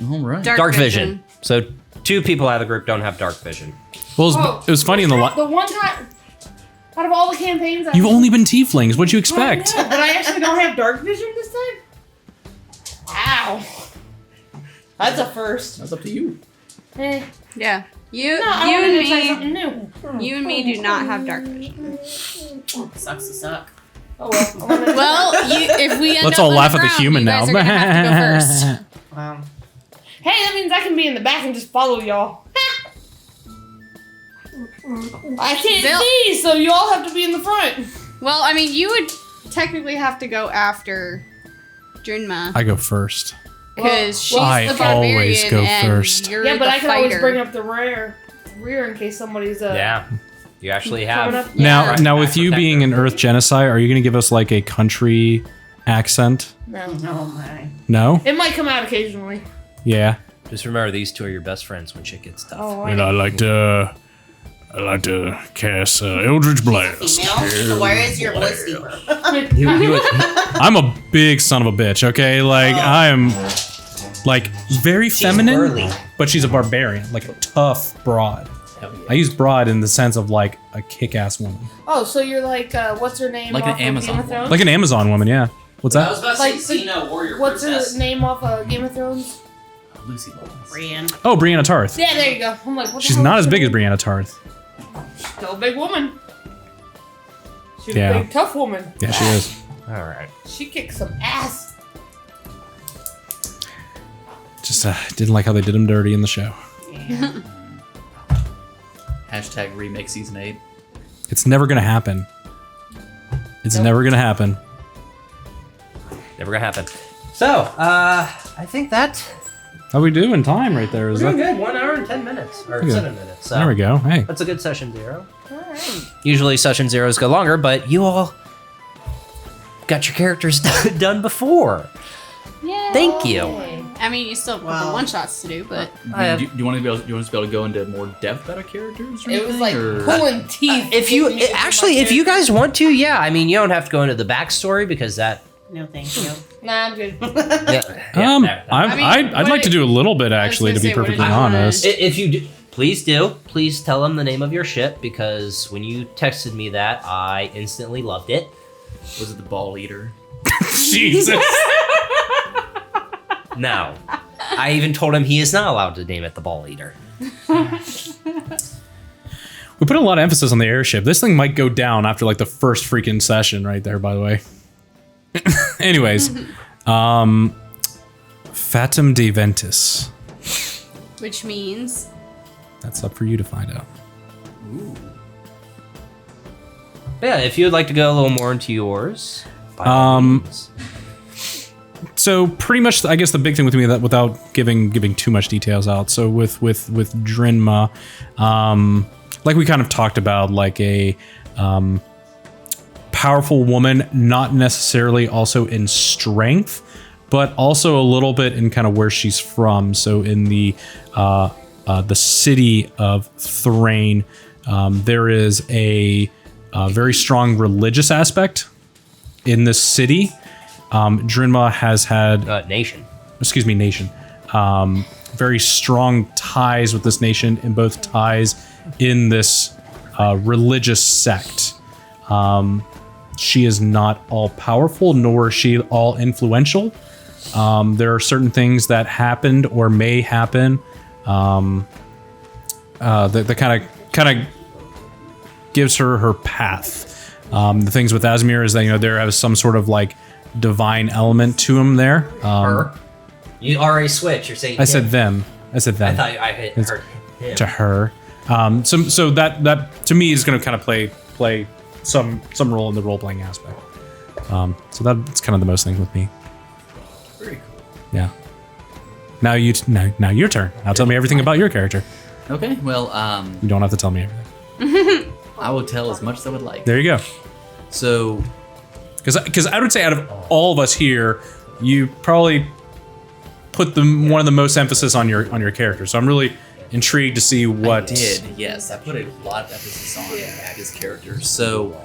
All right. Dark vision. So 2 people out of the group don't have dark vision. Well, Oh, it was funny in the The one time, out of all the campaigns, You've only been tieflings. What'd you expect? But I actually don't have dark vision this time. Wow. That's a first. That's up to you. Eh. Yeah. You, No, I you wanted and to try me, something new. you and me do not have dark vision. Sucks to suck. Oh well. I'm gonna- Well, if we end Let's up all laugh at the underground, human you now. guys are gonna have to go first. Wow. Hey, that means I can be in the back and just follow y'all. I can't Bill- see, so you all have to be in the front. Well, I mean, you would technically have to go after Drinma I go first. because she's I the barbarian always go and first. you're Yeah, but the I can always fighter. bring up the rear in case somebody's Yeah. You actually coming have. up. Now, Yeah. now with you being an Earth Genocide, are you going to give us like a country accent? No. Oh my. No? It might come out occasionally. Yeah. Just remember, these 2 are your best friends when shit gets tough. Oh, And I like to cast Eldritch Blast. Female? So where is your voice deeper? I'm a big son of a bitch, okay? Like, I am, like, very feminine, burly. but she's a barbarian, like a tough broad. I use broad in the sense of, like, a kick-ass woman. Oh, so you're like, what's her name? Like an off of Amazon Game of Thrones? Like an Amazon woman, yeah. What's that? about Like what's her name off of Game of Thrones? Lucy Bones. Brienne. Oh, Brianna Tarth. Yeah, there you go. I'm like, what the She's hell not is as her big as name? Brianna Tarth. Still a big woman. She's Yeah. a big, tough woman. Yeah, she is. All right. She kicks some ass. Just didn't like how they did him dirty in the show. Yeah. Hashtag remake season 8. It's never gonna happen. It's Nope. never gonna happen. Never gonna happen. So, I think that How we do in time right there? Is we're doing that? good. 1 hour and 10 minutes, or Okay. 7 minutes. So There we go. Hey. That's a good session 0. Alright. Usually session 0s go longer, but you all got your characters done before. Yeah. Thank you. I mean, you still have a couple Wow. one-shots to do, but Do you want to be able? You want us to be able to go into more depth about our characters? Or It was anything, like or? pulling teeth. If you actually, if you guys want to, yeah. I mean, you don't have to go into the backstory because that. No, thank you. Nah, I'm good. Yeah, I'd like to do a little bit actually, to be gonna say, what perfectly did you wanna- honest. If you do, please tell them the name of your ship because when you texted me that, I instantly loved it. Was it the Ball Eater? Jesus. No, I even told him he is not allowed to name it the Ball Eater. We put a lot of emphasis on the airship. This thing might go down after like the first freaking session right there, by the way. Anyways, Fatum de Ventus. which means That's up for you to find out. But yeah, if you would like to go a little more into yours. by all means. So pretty much, I guess the big thing with me that without giving too much details out. So with Drinma, like we kind of talked about, like a powerful woman, not necessarily also in strength, but also a little bit in kind of where she's from. So in the city of Thrain, there is a very strong religious aspect in this city. Drinma has had Nation. nation. Very strong ties with this nation, and both ties in this religious sect. She is not all powerful, nor is she all influential. There are certain things that happened or may happen that kind of gives her path. The things with Asimir is that there is some sort of like divine element to him there. You already switched. You're saying I said him. them. I said them. I thought I heard him. To her. So that to me is going to kind of play some role in the role playing aspect. So that's kind of the most thing with me. Very cool. Yeah. Now your turn. Now tell me everything about your character. Okay, well, You don't have to tell me everything. I will tell as much as I would like. There you go. So, Because I would say out of all of us here, you probably put one of the most emphasis on your character. So I'm really intrigued to see what. I did, yes. I put a lot of emphasis on his character. So,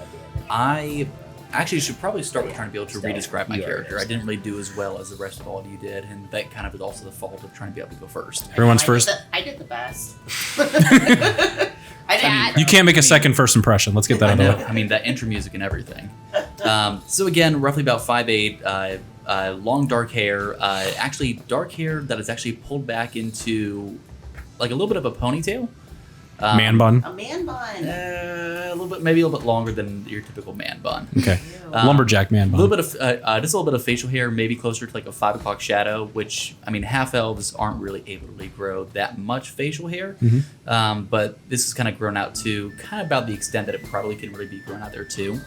I actually should probably start with trying to be able to re-describe my character. I didn't really do as well as the rest of all of you did, and that kind of is also the fault of trying to be able to go first. Everyone's first. I did the best. You can't make a second first impression. Let's get that I out of know. the way. I mean, that intro music and everything. So again, roughly about 5'8", long dark hair. Actually, dark hair that is actually pulled back into like a little bit of a ponytail. Man bun. A man bun. A little bit, maybe a little bit longer than your typical man bun. Okay. Lumberjack man A bun. little bit of just a little bit of facial hair, maybe closer to like a 5 o'clock shadow. Which I mean, half elves aren't really able to really grow that much facial hair, but this is kind of grown out to kind of about the extent that it probably can really be grown out there too.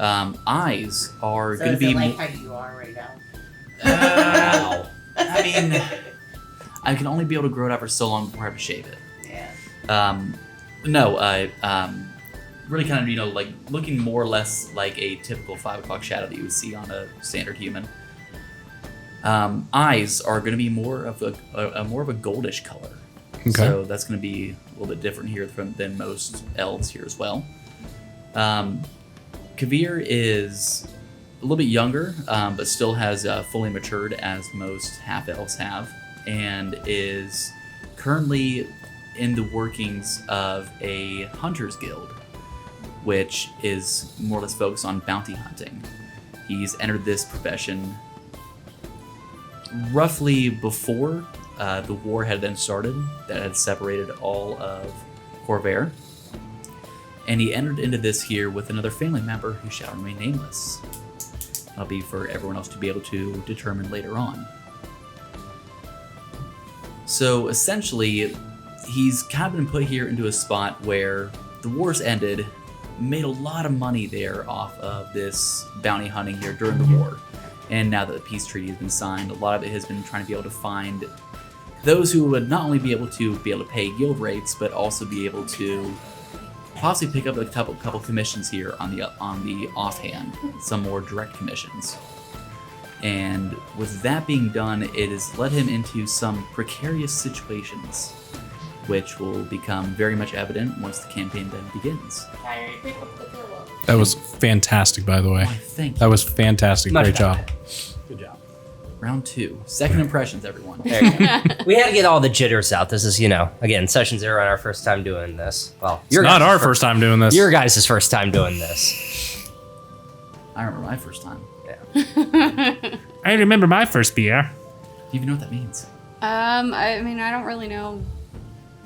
Eyes are So going to is be. it like how you are right now? I mean, I can only be able to grow it out for so long before I have to shave it. Yeah. Really kind of, like looking more or less like a typical 5 o'clock shadow that you would see on a standard human. Eyes are going to be more of a goldish color. Okay. So that's going to be a little bit different here than most elves here as well. Kavir is a little bit younger, but still has fully matured as most half elves have, and is currently in the workings of a hunters guild, which is more or less focused on bounty hunting. He's entered this profession roughly before the war had then started that had separated all of Corvair. And he entered into this here with another family member who shall remain nameless. That'll be for everyone else to be able to determine later on. So essentially, he's kind of been put here into a spot where the war's ended, made a lot of money there off of this bounty hunting here during the war. And now that the peace treaty has been signed, a lot of it has been trying to be able to find those who would not only be able to pay guild rates, but also be able to possibly pick up a couple commissions here on the offhand, some more direct commissions. And with that being done, it has led him into some precarious situations, which will become very much evident once the campaign then begins. That was fantastic, by the way. Why, thank you. That was fantastic. Much Great job. better. Good job. Round 2. Second impressions, everyone. There you go. We had to get all the jitters out. This is, again, session 0 and our first time doing this. Well, It's not our first time doing this. Your guys' first time doing this. I remember my first time. I remember my first beer. Do you even know what that means? I mean, I don't really know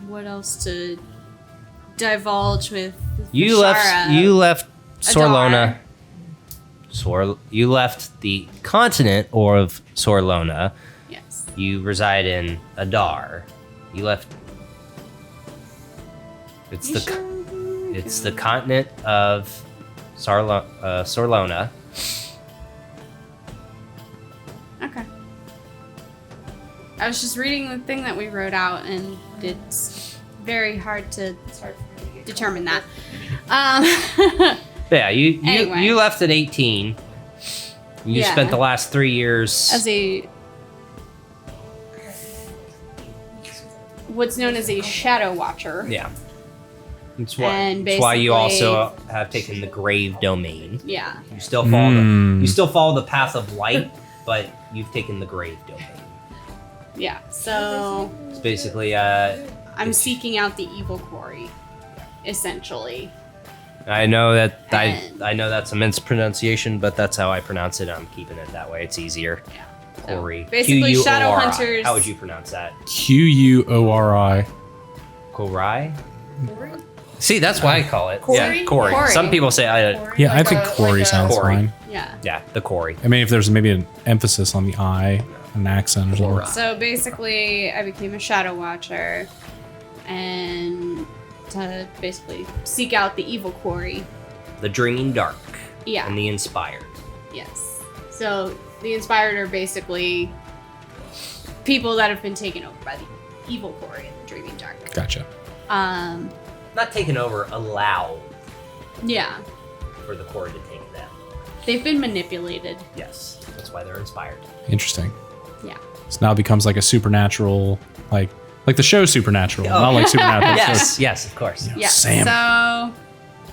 what else to divulge with You Shara. left Sorlona. Adar. You left the continent of Sorlona. Yes. You reside in Adar. You left. It's You the sure? it's the continent of Sorlona. Okay. I was just reading the thing that we wrote out, and it's very hard to determine that. Yeah, you Anyway. you left at 18. You Yeah. spent the last 3 years As what's known as a shadow watcher. Yeah. It's why, And it's why you basically- also have taken the grave domain. Yeah. You still follow the path of light, but you've taken the grave domain. Yeah. So It's basically I'm seeking out the evil quarry, essentially. I know that And- I know that's a mispronunciation, but that's how I pronounce it. I'm keeping it that way. It's easier. Yeah. So Quarry. basically, Q-U-O-R-I. shadow hunters. How would you pronounce that? Quori. Korai? See, that's why I call it. Quarry? Yeah, Corey. Quarry. Some people say Yeah, I Like think a- Quarry like a- sounds Quarry. fine. Yeah. yeah, the Corey. I mean, if there's maybe an emphasis on the I, an accent or something. So basically, I became a Shadow Watcher, and to basically seek out the evil quarry. The Dreaming Dark. Yeah. And the Inspired. Yes. So the Inspired are basically people that have been taken over by the evil quarry and the Dreaming Dark. Gotcha. Not taken over, allowed Yeah. for the core to take them. They've been manipulated. Yes, that's why they're inspired. Interesting. Yeah. So now it becomes like a supernatural, like the show Supernatural, not like Supernatural. Yes, yes, of course. Yeah. Sam. So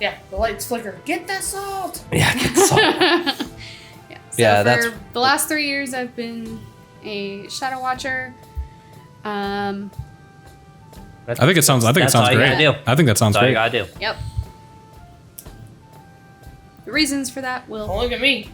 Yeah, the lights flicker. Get that salt! Yeah, get the salt. yeah. So Yeah, for that's- the last 3 years, I've been a Shadow Watcher. I think it sounds. I think it That's sounds all you great. gotta do. I think that sounds That's all you great. gotta do. Yep. The reasons for that will. Don't look at me.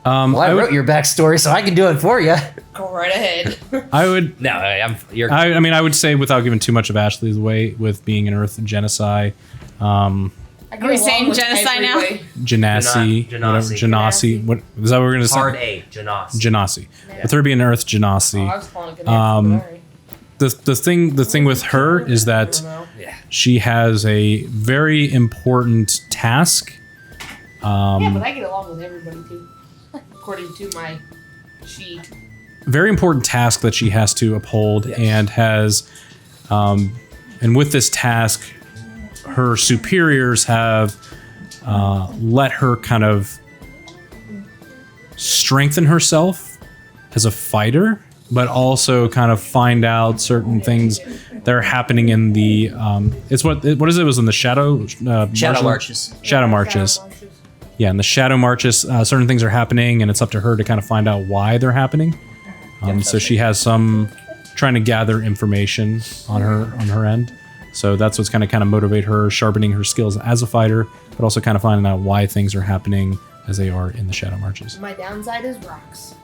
Well, I wrote your backstory, so I can do it for you. Go right ahead. I would. No, you're. I mean, I would say without giving too much of Ashley's away, with being an Earth genocide, I get Are we along saying with genocide now? everybody. genasi, whatever, genasi. What is that? What we're gonna say? Hard A, Janos. Genasi. With her being an Earth Oh, genasi, I was calling it Ganassi, the thing with her is that she has a very important task. yeah, but I get along with everybody too, according to my sheet. Very important task that she has to uphold, and has, and with this task, her superiors have let her kind of strengthen herself as a fighter, but also kind of find out certain things that are happening in the. It's what is it? It was in the shadow. Shadow Marches. Shadow marches. Yeah, in the shadow marches, certain things are happening, and it's up to her to kind of find out why they're happening. So she has some trying to gather information on her end. So that's what's kind of motivate her, sharpening her skills as a fighter, but also kind of finding out why things are happening as they are in the shadow marches. My downside is rocks.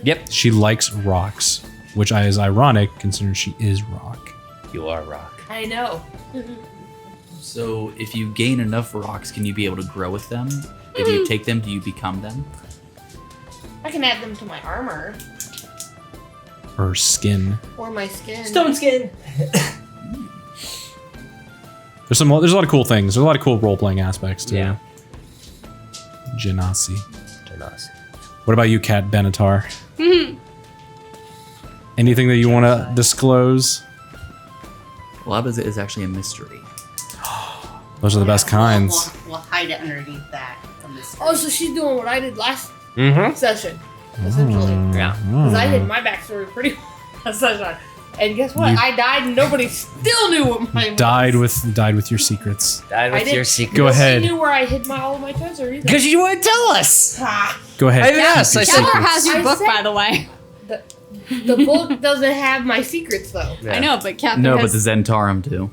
Yep. She likes rocks, which is ironic considering she is rock. You are rock. I know. So if you gain enough rocks, can you be able to grow with them? If you take them, do you become them? I can add them to my armor Her skin. or my skin. Stone skin. There's a lot of cool things. There's a lot of cool role playing aspects to Yeah. Genasi. Janos. What about you, Kat Benatar? Anything that you want to disclose? A lot of it is actually a mystery. Those are the best kinds. We'll hide it underneath that. From this Oh, so she's doing what I did last Mm-hmm. session, essentially. Yeah. Because I did my backstory pretty last session. And guess what? You- I died and nobody still knew what mine was. Died with your secrets. Died I with did- your secret. Go ahead. Nobody knew where I hid all of my treasure either. Because you wouldn't tell us. Ah, Go ahead. I even asked. I said. Keller has your I book, said- by the way. the book doesn't have my secrets though. Yeah. I know, but Captain No, has... but the Zentarum do.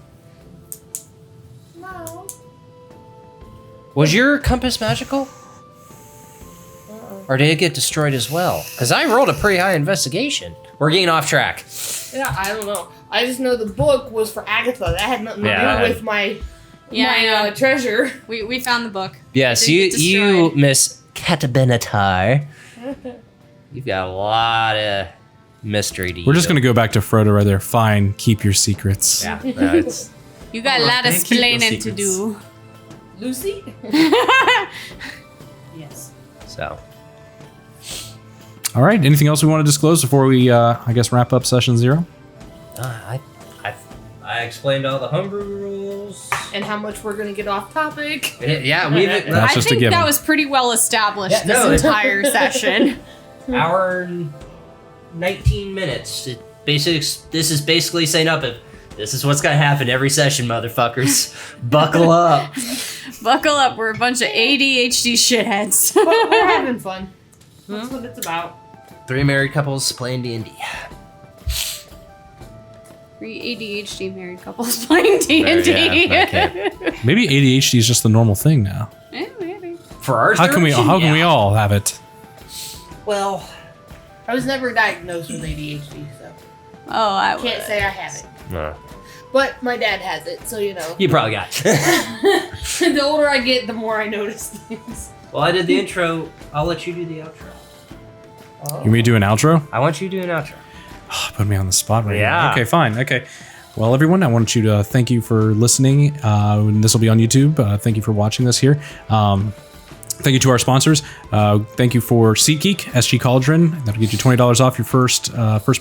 No. Was your compass magical? Or did it get destroyed as well? Because I rolled a pretty high investigation. We're getting off track. Yeah, I don't know. I just know the book was for Agatha. That had nothing to Yeah. do with my Yeah, I know. treasure. We found the book. Yes, It didn't get you, destroyed. Miss Catabenatar. You've got a lot of mystery to you. We're just gonna go back to Frodo right there. Fine, keep your secrets. Yeah, no, it's You got a Oh, lot of thank you for explaining to secrets. do. Lucy? Yes. so. All right. Anything else we want to disclose before we, I guess, wrap up session 0? I explained all the homebrew rules. And how much we're gonna get off topic. Yeah, we've That's I just a think given. that was pretty well established Yeah, no, this it- entire session. hour and 19 minutes. This is basically saying up if this is what's gonna happen every session, motherfuckers. Buckle up. Buckle up, we're a bunch of ADHD shitheads. But we're having fun. That's what it's about. 3 married couples playing D&D. 3 ADHD married couples playing D&D. Yeah, okay. Maybe ADHD is just the normal thing now. Eh, maybe. For our How can we all have it? Well, I was never diagnosed with ADHD, so Oh, I I can't say I have it. no. But my dad has it, so you know. You probably got it. The older I get, the more I notice things. Well, I did the intro. I'll let you do the outro. You want me to do an outro? I want you to do an outro. Put me on the spot right Yeah. now. Okay, fine. Okay. Well, everyone, I want you to thank you for listening. This will be on YouTube. Thank you for watching this here. Thank you to our sponsors. Thank you for Seat Geek, SG Cauldron. That'll get you $20 off your first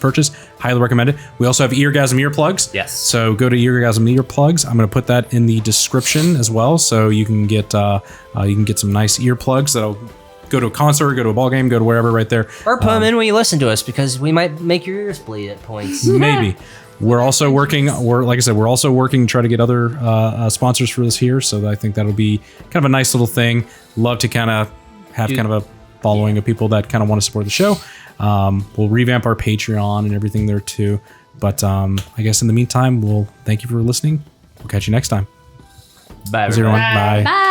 purchase. Highly recommend it. We also have Eargasm earplugs. Yes. So go to Eargasm earplugs. I'm going to put that in the description as well, so you can get some nice earplugs that'll go to a concert, go to a ball game, go to wherever right there. Or put them in when you listen to us, because we might make your ears bleed at points. Maybe. We're also working. Like I said, we're also working to try to get other sponsors for this here. So I think that'll be kind of a nice little thing. Love to kind of have kind of a following of people that kind of want to support the show. We'll revamp our Patreon and everything there too. But I guess in the meantime, we'll thank you for listening. We'll catch you next time. Bye, Everyone. everyone. Bye. Bye.